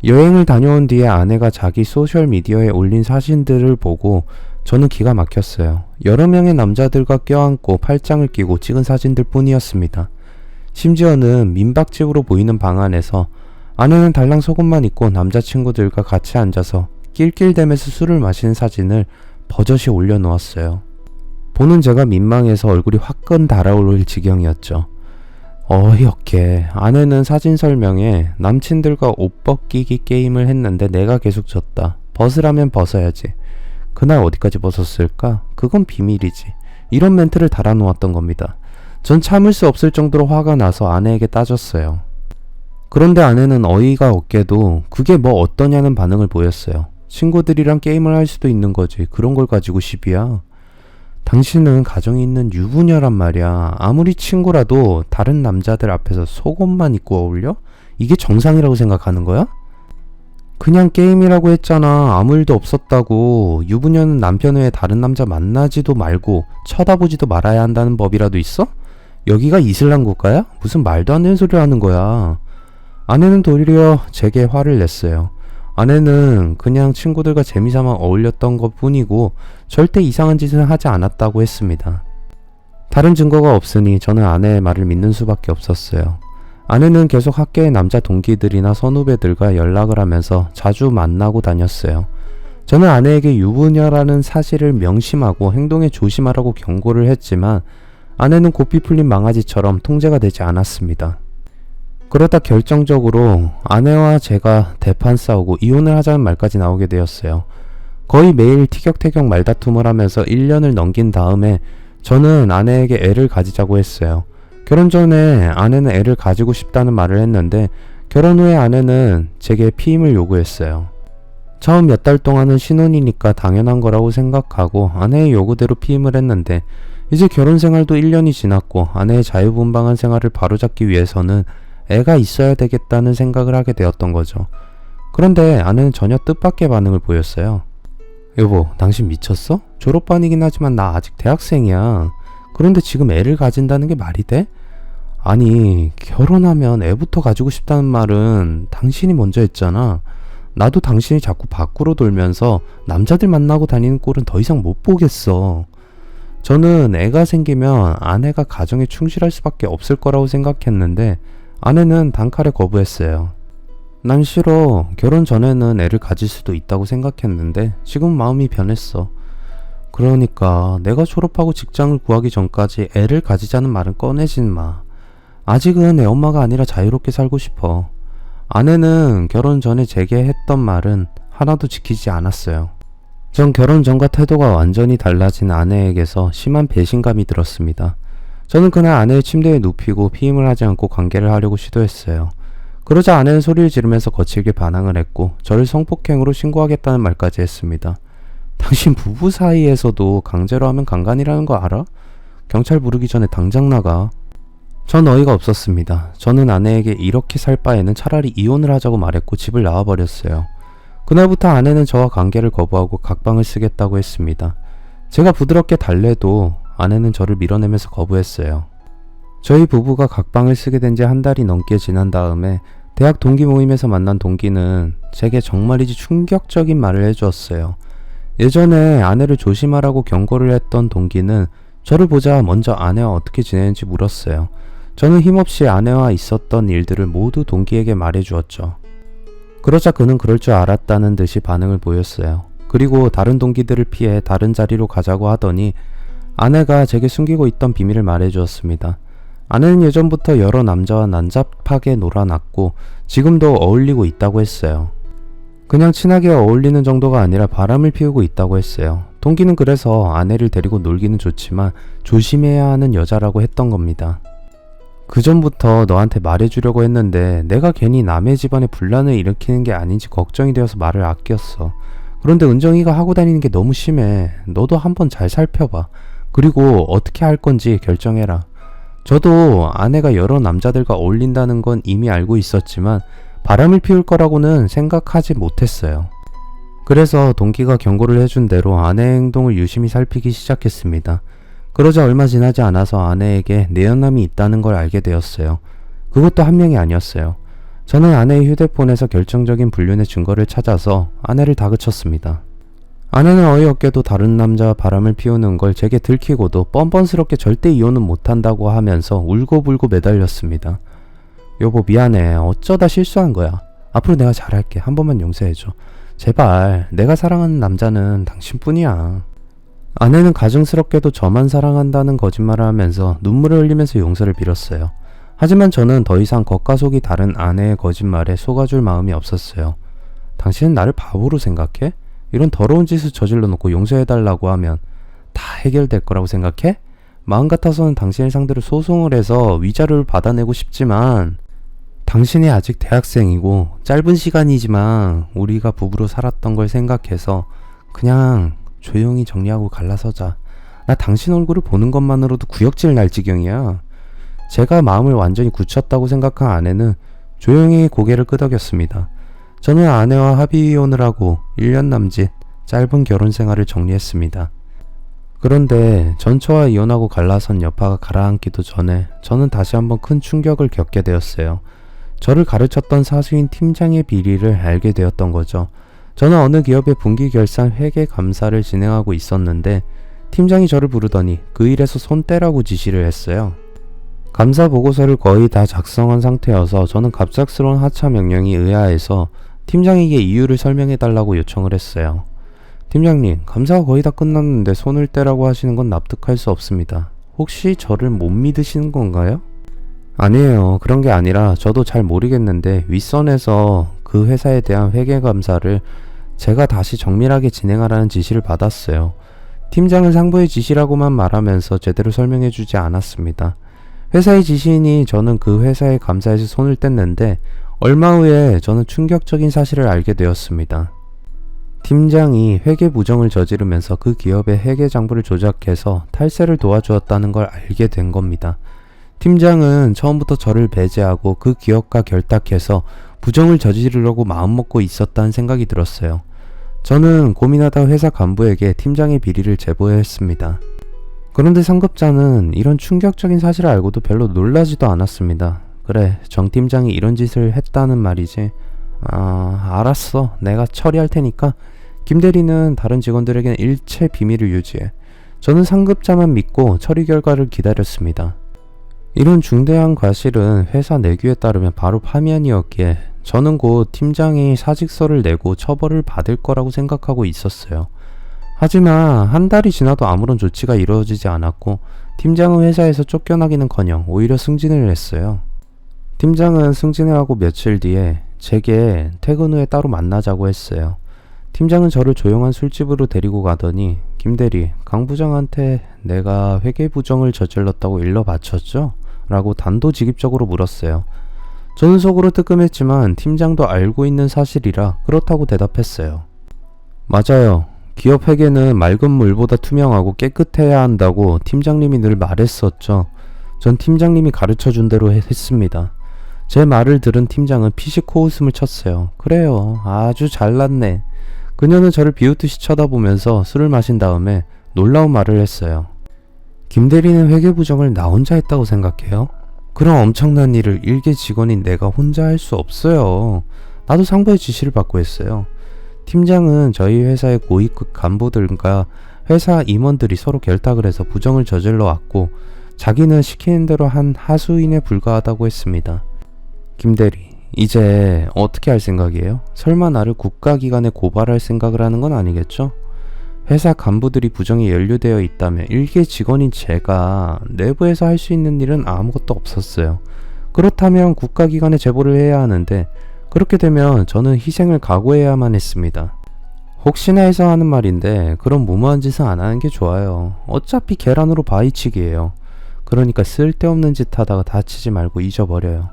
여행을 다녀온 뒤에 아내가 자기 소셜미디어에 올린 사진들을 보고 저는 기가 막혔어요. 여러 명의 남자들과 껴안고 팔짱을 끼고 찍은 사진들 뿐이었습니다. 심지어는 민박집으로 보이는 방 안에서 아내는 달랑 속옷만 입고 남자친구들과 같이 앉아서 낄낄대면서 술을 마시는 사진을 버젓이 올려놓았어요. 보는 제가 민망해서 얼굴이 화끈 달아오를 지경이었죠. 어이없게 아내는 사진 설명에 남친들과 옷 벗기기 게임을 했는데 내가 계속 졌다. 벗으라면 벗어야지. 그날 어디까지 벗었을까? 그건 비밀이지. 이런 멘트를 달아놓았던 겁니다. 전 참을 수 없을 정도로 화가 나서 아내에게 따졌어요. 그런데 아내는 어이가 없게도 그게 뭐 어떠냐는 반응을 보였어요. 친구들이랑 게임을 할 수도 있는 거지. 그런 걸 가지고 시비야. 당신은 가정이 있는 유부녀란 말이야. 아무리 친구라도 다른 남자들 앞에서 속옷만 입고 어울려? 이게 정상이라고 생각하는 거야? 그냥 게임이라고 했잖아. 아무 일도 없었다고. 유부녀는 남편 외에 다른 남자 만나지도 말고 쳐다보지도 말아야 한다는 법이라도 있어? 여기가 이슬람 국가야? 무슨 말도 안 되는 소리를 하는 거야. 아내는 도리어 제게 화를 냈어요. 아내는 그냥 친구들과 재미삼아 어울렸던 것 뿐이고 절대 이상한 짓은 하지 않았다고 했습니다. 다른 증거가 없으니 저는 아내의 말을 믿는 수밖에 없었어요. 아내는 계속 학교의 남자 동기들이나 선후배들과 연락을 하면서 자주 만나고 다녔어요. 저는 아내에게 유부녀라는 사실을 명심하고 행동에 조심하라고 경고를 했지만 아내는 고삐 풀린 망아지처럼 통제가 되지 않았습니다. 그러다 결정적으로 아내와 제가 대판 싸우고 이혼을 하자는 말까지 나오게 되었어요. 거의 매일 티격태격 말다툼을 하면서 1년을 넘긴 다음에 저는 아내에게 애를 가지자고 했어요. 결혼 전에 아내는 애를 가지고 싶다는 말을 했는데 결혼 후에 아내는 제게 피임을 요구했어요. 처음 몇 달 동안은 신혼이니까 당연한 거라고 생각하고 아내의 요구대로 피임을 했는데 이제 결혼 생활도 1년이 지났고 아내의 자유분방한 생활을 바로잡기 위해서는 애가 있어야 되겠다는 생각을 하게 되었던 거죠. 그런데 아내는 전혀 뜻밖의 반응을 보였어요. 여보, 당신 미쳤어? 졸업반이긴 하지만 나 아직 대학생이야. 그런데 지금 애를 가진다는 게 말이 돼? 아니, 결혼하면 애부터 가지고 싶다는 말은 당신이 먼저 했잖아. 나도 당신이 자꾸 밖으로 돌면서 남자들 만나고 다니는 꼴은 더 이상 못 보겠어. 저는 애가 생기면 아내가 가정에 충실할 수밖에 없을 거라고 생각했는데 아내는 단칼에 거부했어요. 난 싫어. 결혼 전에는 애를 가질 수도 있다고 생각했는데 지금 마음이 변했어. 그러니까 내가 졸업하고 직장을 구하기 전까지 애를 가지자는 말은 꺼내진 마. 아직은 애 엄마가 아니라 자유롭게 살고 싶어. 아내는 결혼 전에 제게 했던 말은 하나도 지키지 않았어요. 전 결혼 전과 태도가 완전히 달라진 아내에게서 심한 배신감이 들었습니다. 저는 그날 아내의 침대에 눕히고 피임을 하지 않고 관계를 하려고 시도했어요. 그러자 아내는 소리를 지르면서 거칠게 반항을 했고 저를 성폭행으로 신고하겠다는 말까지 했습니다. 당신 부부 사이에서도 강제로 하면 강간이라는 거 알아? 경찰 부르기 전에 당장 나가. 전 어이가 없었습니다. 저는 아내에게 이렇게 살 바에는 차라리 이혼을 하자고 말했고 집을 나와버렸어요. 그날부터 아내는 저와 관계를 거부하고 각방을 쓰겠다고 했습니다. 제가 부드럽게 달래도 아내는 저를 밀어내면서 거부했어요. 저희 부부가 각방을 쓰게 된 지 한 달이 넘게 지난 다음에 대학 동기 모임에서 만난 동기는 제게 정말이지 충격적인 말을 해주었어요. 예전에 아내를 조심하라고 경고를 했던 동기는 저를 보자 먼저 아내와 어떻게 지내는지 물었어요. 저는 힘없이 아내와 있었던 일들을 모두 동기에게 말해주었죠. 그러자 그는 그럴 줄 알았다는 듯이 반응을 보였어요. 그리고 다른 동기들을 피해 다른 자리로 가자고 하더니 아내가 제게 숨기고 있던 비밀을 말해주었습니다. 아내는 예전부터 여러 남자와 난잡하게 놀아놨고 지금도 어울리고 있다고 했어요. 그냥 친하게 어울리는 정도가 아니라 바람을 피우고 있다고 했어요. 동기는 그래서 아내를 데리고 놀기는 좋지만 조심해야 하는 여자라고 했던 겁니다. 그 전부터 너한테 말해주려고 했는데 내가 괜히 남의 집안에 분란을 일으키는 게 아닌지 걱정이 되어서 말을 아꼈어. 그런데 은정이가 하고 다니는 게 너무 심해. 너도 한번 잘 살펴봐. 그리고 어떻게 할 건지 결정해라. 저도 아내가 여러 남자들과 어울린다는 건 이미 알고 있었지만 바람을 피울 거라고는 생각하지 못했어요. 그래서 동기가 경고를 해준 대로 아내의 행동을 유심히 살피기 시작했습니다. 그러자 얼마 지나지 않아서 아내에게 내연남이 있다는 걸 알게 되었어요. 그것도 한 명이 아니었어요. 저는 아내의 휴대폰에서 결정적인 불륜의 증거를 찾아서 아내를 다그쳤습니다. 아내는 어이없게도 다른 남자와 바람을 피우는 걸 제게 들키고도 뻔뻔스럽게 절대 이혼은 못한다고 하면서 울고불고 매달렸습니다. 여보 미안해. 어쩌다 실수한 거야. 앞으로 내가 잘할게. 한 번만 용서해줘. 제발. 내가 사랑하는 남자는 당신뿐이야. 아내는 가증스럽게도 저만 사랑한다는 거짓말을 하면서 눈물을 흘리면서 용서를 빌었어요. 하지만 저는 더 이상 겉과 속이 다른 아내의 거짓말에 속아줄 마음이 없었어요. 당신은 나를 바보로 생각해? 이런 더러운 짓을 저질러 놓고 용서해달라고 하면 다 해결될 거라고 생각해? 마음 같아서는 당신을 상대로 소송을 해서 위자료를 받아내고 싶지만 당신이 아직 대학생이고 짧은 시간이지만 우리가 부부로 살았던 걸 생각해서 그냥 조용히 정리하고 갈라서자. 나 당신 얼굴을 보는 것만으로도 구역질 날 지경이야. 제가 마음을 완전히 굳혔다고 생각한 아내는 조용히 고개를 끄덕였습니다. 저는 아내와 합의이혼을 하고 1년 남짓 짧은 결혼 생활을 정리했습니다. 그런데 전처와 이혼하고 갈라선 여파가 가라앉기도 전에 저는 다시 한번 큰 충격을 겪게 되었어요. 저를 가르쳤던 사수인 팀장의 비리를 알게 되었던 거죠. 저는 어느 기업의 분기 결산 회계 감사를 진행하고 있었는데 팀장이 저를 부르더니 그 일에서 손 떼라고 지시를 했어요. 감사 보고서를 거의 다 작성한 상태여서 저는 갑작스러운 하차 명령이 의아해서 팀장에게 이유를 설명해 달라고 요청을 했어요. 팀장님, 감사가 거의 다 끝났는데 손을 떼라고 하시는 건 납득할 수 없습니다. 혹시 저를 못 믿으시는 건가요? 아니에요. 그런 게 아니라 저도 잘 모르겠는데 윗선에서 그 회사에 대한 회계 감사를 제가 다시 정밀하게 진행하라는 지시를 받았어요. 팀장은 상부의 지시라고만 말하면서 제대로 설명해 주지 않았습니다. 회사의 지시이니 저는 그 회사의 감사에서 손을 뗐는데 얼마 후에 저는 충격적인 사실을 알게 되었습니다. 팀장이 회계 부정을 저지르면서 그 기업의 회계 장부를 조작해서 탈세를 도와주었다는 걸 알게 된 겁니다. 팀장은 처음부터 저를 배제하고 그 기업과 결탁해서 부정을 저지르려고 마음먹고 있었다는 생각이 들었어요. 저는 고민하다 회사 간부에게 팀장의 비리를 제보했습니다. 그런데 상급자는 이런 충격적인 사실을 알고도 별로 놀라지도 않았습니다. 그래, 정 팀장이 이런 짓을 했다는 말이지. 알았어. 내가 처리할 테니까 김 대리는 다른 직원들에게는 일체 비밀을 유지해. 저는 상급자만 믿고 처리 결과를 기다렸습니다. 이런 중대한 과실은 회사 내규에 따르면 바로 파면이었기에 저는 곧 팀장이 사직서를 내고 처벌을 받을 거라고 생각하고 있었어요. 하지만 한 달이 지나도 아무런 조치가 이루어지지 않았고 팀장은 회사에서 쫓겨나기는커녕 오히려 승진을 했어요. 팀장은 승진을 하고 며칠 뒤에 제게 퇴근 후에 따로 만나자고 했어요. 팀장은 저를 조용한 술집으로 데리고 가더니 김대리, 강 부장한테 내가 회계 부정을 저질렀다고 일러 바쳤죠? 라고 단도직입적으로 물었어요. 저는 속으로 뜨끔했지만 팀장도 알고 있는 사실이라 그렇다고 대답했어요. 맞아요. 기업 회계는 맑은 물보다 투명하고 깨끗해야 한다고 팀장님이 늘 말했었죠. 전 팀장님이 가르쳐준 대로 했습니다. 제 말을 들은 팀장은 피식 코웃음을 쳤어요. 그래요. 아주 잘났네. 그녀는 저를 비웃듯이 쳐다보면서 술을 마신 다음에 놀라운 말을 했어요. 김 대리는 회계 부정을 나 혼자 했다고 생각해요? 그런 엄청난 일을 일개 직원인 내가 혼자 할 수 없어요. 나도 상부의 지시를 받고 했어요. 팀장은 저희 회사의 고위급 간부들과 회사 임원들이 서로 결탁을 해서 부정을 저질러 왔고 자기는 시키는 대로 한 하수인에 불과하다고 했습니다. 김 대리, 이제 어떻게 할 생각이에요? 설마 나를 국가기관에 고발할 생각을 하는 건 아니겠죠? 회사 간부들이 부정에 연루되어 있다면 일개 직원인 제가 내부에서 할 수 있는 일은 아무것도 없었어요. 그렇다면 국가기관에 제보를 해야 하는데 그렇게 되면 저는 희생을 각오해야만 했습니다. 혹시나 해서 하는 말인데 그런 무모한 짓은 안 하는 게 좋아요. 어차피 계란으로 바위치기예요. 그러니까 쓸데없는 짓 하다가 다치지 말고 잊어버려요.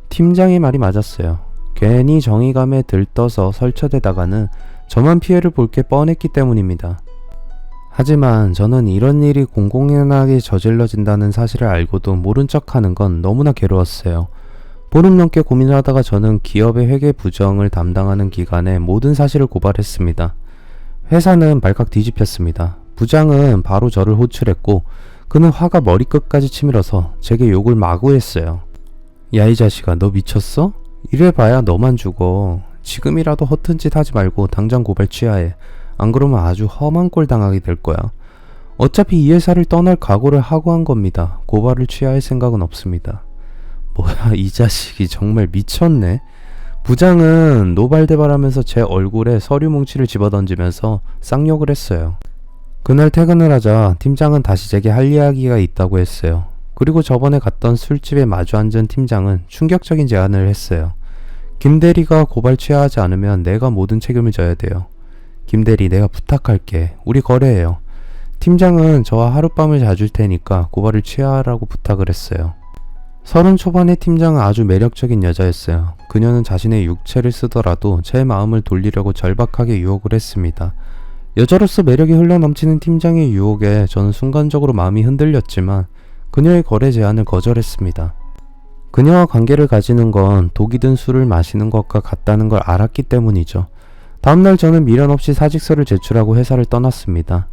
팀장의 말이 맞았어요. 괜히 정의감에 들떠서 설쳐대다가는 저만 피해를 볼 게 뻔했기 때문입니다. 하지만 저는 이런 일이 공공연하게 저질러진다는 사실을 알고도 모른 척하는 건 너무나 괴로웠어요. 보름 넘게 고민을 하다가 저는 기업의 회계 부정을 담당하는 기관에 모든 사실을 고발했습니다. 회사는 발칵 뒤집혔습니다. 부장은 바로 저를 호출했고 그는 화가 머리끝까지 치밀어서 제게 욕을 마구 했어요. 야, 이 자식아, 너 미쳤어? 이래봐야 너만 죽어. 지금이라도 허튼 짓 하지 말고 당장 고발 취하해. 안 그러면 아주 험한 꼴 당하게 될 거야. 어차피 이 회사를 떠날 각오를 하고 한 겁니다. 고발을 취할 생각은 없습니다. 뭐야, 이 자식이 정말 미쳤네. 부장은 노발대발하면서 제 얼굴에 서류 뭉치를 집어던지면서 쌍욕을 했어요. 그날 퇴근을 하자 팀장은 다시 제게 할 이야기가 있다고 했어요. 그리고 저번에 갔던 술집에 마주 앉은 팀장은 충격적인 제안을 했어요. 김 대리가 고발 취하하지 않으면 내가 모든 책임을 져야 돼요. 김 대리, 내가 부탁할게. 우리 거래해요. 팀장은 저와 하룻밤을 자줄 테니까 고발을 취하라고 부탁을 했어요. 30 초반의 팀장은 아주 매력적인 여자였어요. 그녀는 자신의 육체를 쓰더라도 제 마음을 돌리려고 절박하게 유혹을 했습니다. 여자로서 매력이 흘러넘치는 팀장의 유혹에 저는 순간적으로 마음이 흔들렸지만 그녀의 거래 제안을 거절했습니다. 그녀와 관계를 가지는 건 독이 든 술을 마시는 것과 같다는 걸 알았기 때문이죠. 다음날 저는 미련 없이 사직서를 제출하고 회사를 떠났습니다.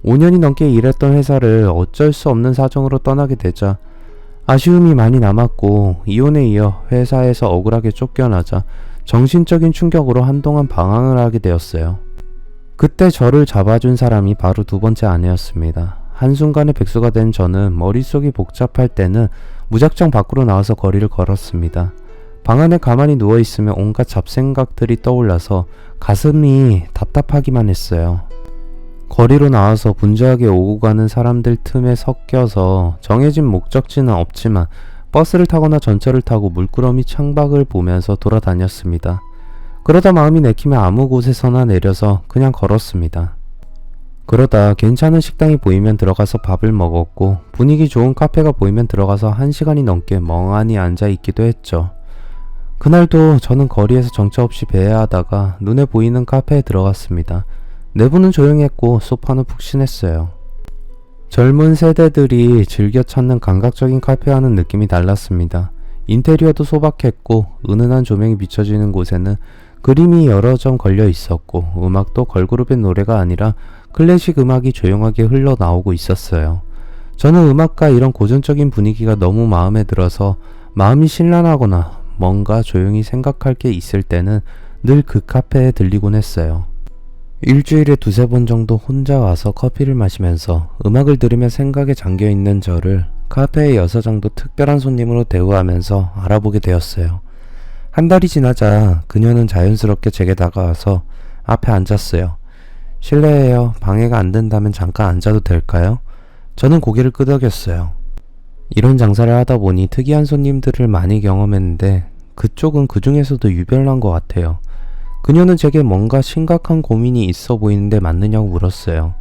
5년이 넘게 일했던 회사를 어쩔 수 없는 사정으로 떠나게 되자 아쉬움이 많이 남았고 이혼에 이어 회사에서 억울하게 쫓겨나자 정신적인 충격으로 한동안 방황을 하게 되었어요. 그때 저를 잡아준 사람이 바로 두 번째 아내였습니다. 한순간에 백수가 된 저는 머릿속이 복잡할 때는 무작정 밖으로 나와서 거리를 걸었습니다. 방 안에 가만히 누워있으면 온갖 잡생각들이 떠올라서 가슴이 답답하기만 했어요. 거리로 나와서 분주하게 오고 가는 사람들 틈에 섞여서 정해진 목적지는 없지만 버스를 타거나 전철을 타고 물끄러미 창밖을 보면서 돌아다녔습니다. 그러다 마음이 내키면 아무 곳에서나 내려서 그냥 걸었습니다. 그러다 괜찮은 식당이 보이면 들어가서 밥을 먹었고 분위기 좋은 카페가 보이면 들어가서 1시간이 넘게 멍하니 앉아있기도 했죠. 그날도 저는 거리에서 정처 없이 배회하다가 눈에 보이는 카페에 들어갔습니다. 내부는 조용했고 소파는 푹신했어요. 젊은 세대들이 즐겨 찾는 감각적인 카페와는 느낌이 달랐습니다. 인테리어도 소박했고 은은한 조명이 비춰지는 곳에는 그림이 여러 점 걸려 있었고 음악도 걸그룹의 노래가 아니라 클래식 음악이 조용하게 흘러나오고 있었어요. 저는 음악과 이런 고전적인 분위기가 너무 마음에 들어서 마음이 심란하거나 뭔가 조용히 생각할 게 있을 때는 늘 그 카페에 들리곤 했어요. 일주일에 2-3번 정도 혼자 와서 커피를 마시면서 음악을 들으며 생각에 잠겨있는 저를 카페의 여사장도 특별한 손님으로 대우하면서 알아보게 되었어요. 한 달이 지나자 그녀는 자연스럽게 제게 다가와서 앞에 앉았어요. 실례해요. 방해가 안 된다면 잠깐 앉아도 될까요? 저는 고개를 끄덕였어요. 이런 장사를 하다 보니 특이한 손님들을 많이 경험했는데 그쪽은 그 중에서도 유별난 것 같아요. 그녀는 제게 뭔가 심각한 고민이 있어 보이는데 맞느냐고 물었어요.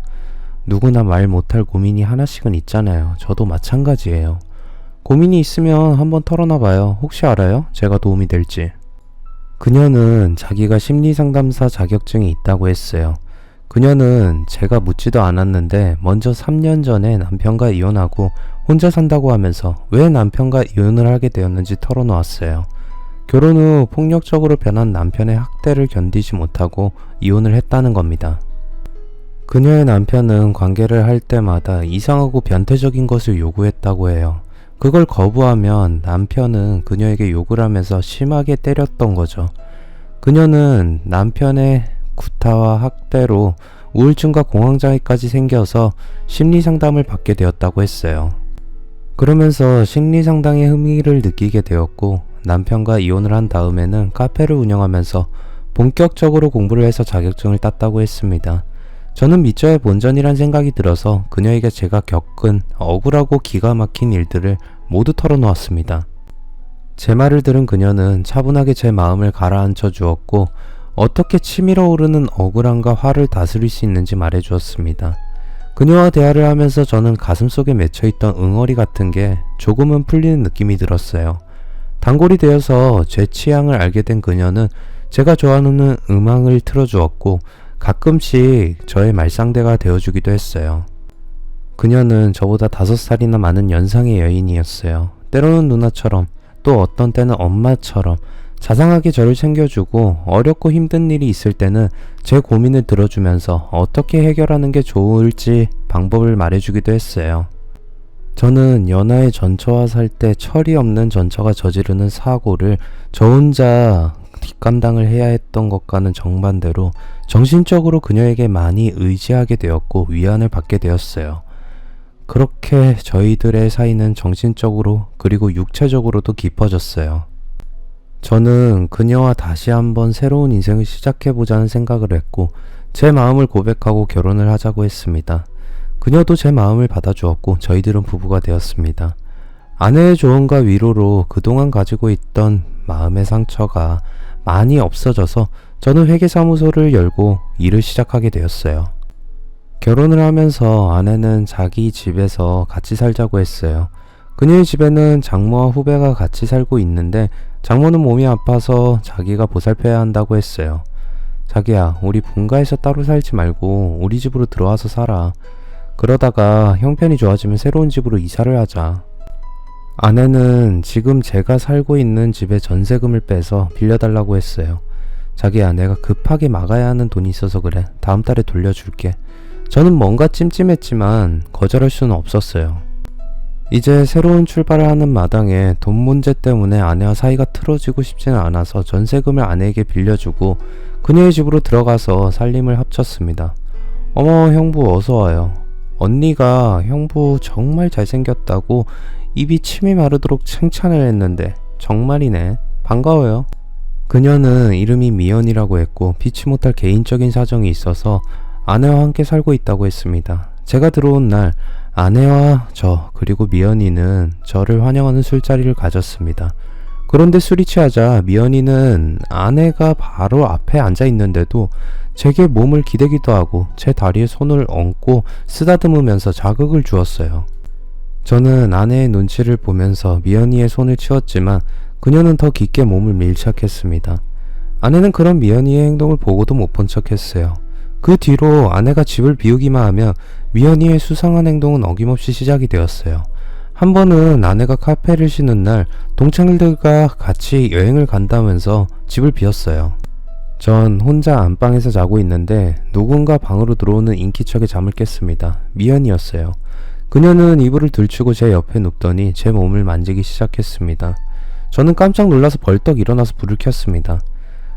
누구나 말 못할 고민이 하나씩은 있잖아요. 저도 마찬가지예요. 고민이 있으면 한번 털어놔봐요. 혹시 알아요? 제가 도움이 될지. 그녀는 자기가 심리상담사 자격증이 있다고 했어요. 그녀는 제가 묻지도 않았는데 먼저 3년 전에 남편과 이혼하고 혼자 산다고 하면서 왜 남편과 이혼을 하게 되었는지 털어놓았어요. 결혼 후 폭력적으로 변한 남편의 학대를 견디지 못하고 이혼을 했다는 겁니다. 그녀의 남편은 관계를 할 때마다 이상하고 변태적인 것을 요구했다고 해요. 그걸 거부하면 남편은 그녀에게 욕을 하면서 심하게 때렸던 거죠. 그녀는 남편의 구타와 학대로 우울증과 공황장애까지 생겨서 심리상담을 받게 되었다고 했어요. 그러면서 심리상담에 흥미를 느끼게 되었고 남편과 이혼을 한 다음에는 카페를 운영하면서 본격적으로 공부를 해서 자격증을 땄다고 했습니다. 저는 미처의 본전이란 생각이 들어서 그녀에게 제가 겪은 억울하고 기가 막힌 일들을 모두 털어놓았습니다. 제 말을 들은 그녀는 차분하게 제 마음을 가라앉혀 주었고 어떻게 치밀어 오르는 억울함과 화를 다스릴 수 있는지 말해주었습니다. 그녀와 대화를 하면서 저는 가슴속에 맺혀있던 응어리 같은 게 조금은 풀리는 느낌이 들었어요. 단골이 되어서 제 취향을 알게 된 그녀는 제가 좋아하는 음악을 틀어주었고 가끔씩 저의 말상대가 되어주기도 했어요. 그녀는 저보다 5살이나 많은 연상의 여인이었어요. 때로는 누나처럼 또 어떤 때는 엄마처럼 자상하게 저를 챙겨주고 어렵고 힘든 일이 있을 때는 제 고민을 들어주면서 어떻게 해결하는 게 좋을지 방법을 말해주기도 했어요. 저는 연하의 전처와 살 때 철이 없는 전처가 저지르는 사고를 저 혼자 뒷감당을 해야 했던 것과는 정반대로 정신적으로 그녀에게 많이 의지하게 되었고 위안을 받게 되었어요. 그렇게 저희들의 사이는 정신적으로 그리고 육체적으로도 깊어졌어요. 저는 그녀와 다시 한번 새로운 인생을 시작해보자는 생각을 했고 제 마음을 고백하고 결혼을 하자고 했습니다. 그녀도 제 마음을 받아주었고 저희들은 부부가 되었습니다. 아내의 조언과 위로로 그동안 가지고 있던 마음의 상처가 많이 없어져서 저는 회계사무소를 열고 일을 시작하게 되었어요. 결혼을 하면서 아내는 자기 집에서 같이 살자고 했어요. 그녀의 집에는 장모와 후배가 같이 살고 있는데 장모는 몸이 아파서 자기가 보살펴야 한다고 했어요. 자기야, 우리 분가해서 따로 살지 말고 우리 집으로 들어와서 살아. 그러다가 형편이 좋아지면 새로운 집으로 이사를 하자. 아내는 지금 제가 살고 있는 집에 전세금을 빼서 빌려달라고 했어요. 자기야, 내가 급하게 막아야 하는 돈이 있어서 그래. 다음 달에 돌려줄게. 저는 뭔가 찜찜했지만 거절할 수는 없었어요. 이제 새로운 출발을 하는 마당에 돈 문제 때문에 아내와 사이가 틀어지고 싶지는 않아서 전세금을 아내에게 빌려주고 그녀의 집으로 들어가서 살림을 합쳤습니다. 어머, 형부 어서와요. 언니가 형부 정말 잘생겼다고 입이 침이 마르도록 칭찬을 했는데 정말이네. 반가워요. 그녀는 이름이 미연이라고 했고 피치 못할 개인적인 사정이 있어서 아내와 함께 살고 있다고 했습니다. 제가 들어온 날 아내와 저 그리고 미연이는 저를 환영하는 술자리를 가졌습니다. 그런데 술이 취하자 미연이는 아내가 바로 앞에 앉아 있는데도 제게 몸을 기대기도 하고 제 다리에 손을 얹고 쓰다듬으면서 자극을 주었어요. 저는 아내의 눈치를 보면서 미연이의 손을 치웠지만 그녀는 더 깊게 몸을 밀착했습니다. 아내는 그런 미연이의 행동을 보고도 못 본 척했어요. 그 뒤로 아내가 집을 비우기만 하면 미연이의 수상한 행동은 어김없이 시작이 되었어요. 한 번은 아내가 카페를 쉬는 날 동창들과 같이 여행을 간다면서 집을 비웠어요. 전 혼자 안방에서 자고 있는데 누군가 방으로 들어오는 인기척에 잠을 깼습니다. 미연이었어요. 그녀는 이불을 들추고 제 옆에 눕더니 제 몸을 만지기 시작했습니다. 저는 깜짝 놀라서 벌떡 일어나서 불을 켰습니다.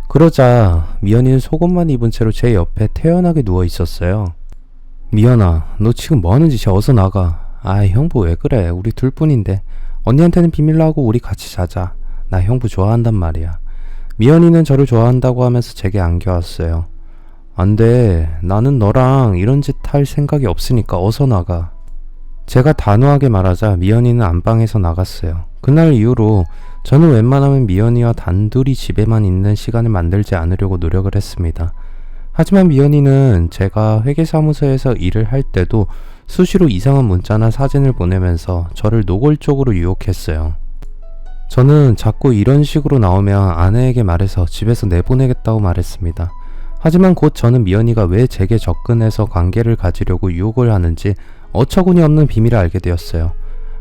그러자 미연이는 속옷만 입은 채로 제 옆에 태연하게 누워 있었어요. 미연아, 너 지금 뭐하는 짓이야? 어서 나가. 아이, 형부 왜 그래? 우리 둘뿐인데. 언니한테는 비밀로 하고 우리 같이 자자. 나 형부 좋아한단 말이야. 미연이는 저를 좋아한다고 하면서 제게 안겨왔어요. 안 돼. 나는 너랑 이런 짓 할 생각이 없으니까 어서 나가. 제가 단호하게 말하자 미연이는 안방에서 나갔어요. 그날 이후로 저는 웬만하면 미연이와 단둘이 집에만 있는 시간을 만들지 않으려고 노력을 했습니다. 하지만 미연이는 제가 회계사무소에서 일을 할 때도 수시로 이상한 문자나 사진을 보내면서 저를 노골적으로 유혹했어요. 저는 자꾸 이런 식으로 나오면 아내에게 말해서 집에서 내보내겠다고 말했습니다. 하지만 곧 저는 미연이가 왜 제게 접근해서 관계를 가지려고 유혹을 하는지 어처구니 없는 비밀을 알게 되었어요.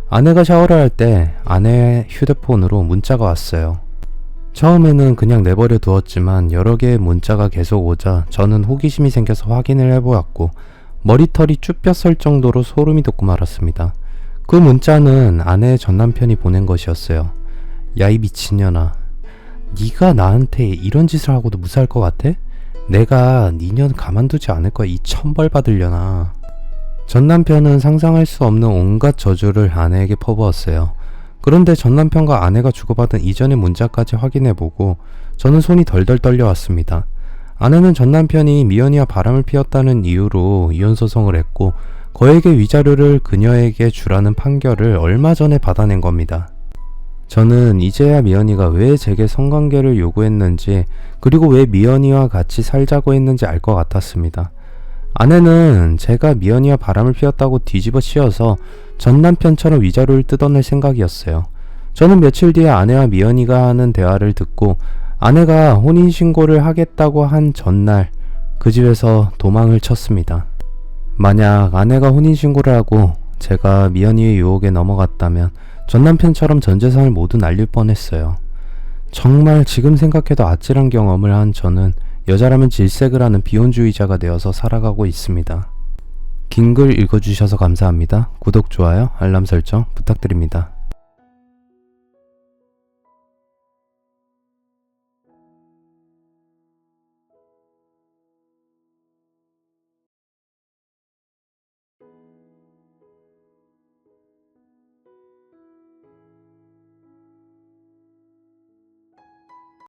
아내가 샤워를 할 때 아내의 휴대폰으로 문자가 왔어요. 처음에는 그냥 내버려 두었지만 여러 개의 문자가 계속 오자 저는 호기심이 생겨서 확인을 해보았고 머리털이 쭈뼛설 정도로 소름이 돋고 말았습니다. 그 문자는 아내의 전남편이 보낸 것이었어요. 야, 이 미친년아. 네가 나한테 이런 짓을 하고도 무사할 것 같아? 내가 니년 가만두지 않을 거야. 이 천벌 받으려나. 전남편은 상상할 수 없는 온갖 저주를 아내에게 퍼부었어요. 그런데 전남편과 아내가 주고받은 이전의 문자까지 확인해보고 저는 손이 덜덜 떨려왔습니다. 아내는 전남편이 미연이와 바람을 피웠다는 이유로 이혼소송을 했고 거액의 위자료를 그녀에게 주라는 판결을 얼마 전에 받아낸 겁니다. 저는 이제야 미연이가 왜 제게 성관계를 요구했는지 그리고 왜 미연이와 같이 살자고 했는지 알 것 같았습니다. 아내는 제가 미연이와 바람을 피웠다고 뒤집어 씌워서 전 남편처럼 위자료를 뜯어낼 생각이었어요. 저는 며칠 뒤에 아내와 미연이가 하는 대화를 듣고 아내가 혼인신고를 하겠다고 한 전날 그 집에서 도망을 쳤습니다. 만약 아내가 혼인신고를 하고 제가 미연이의 유혹에 넘어갔다면 전 남편처럼 전 재산을 모두 날릴 뻔했어요. 정말 지금 생각해도 아찔한 경험을 한 저는 여자라면 질색을 하는 비혼주의자가 되어서 살아가고 있습니다. 긴 글 읽어주셔서 감사합니다. 구독, 좋아요, 알람 설정 부탁드립니다.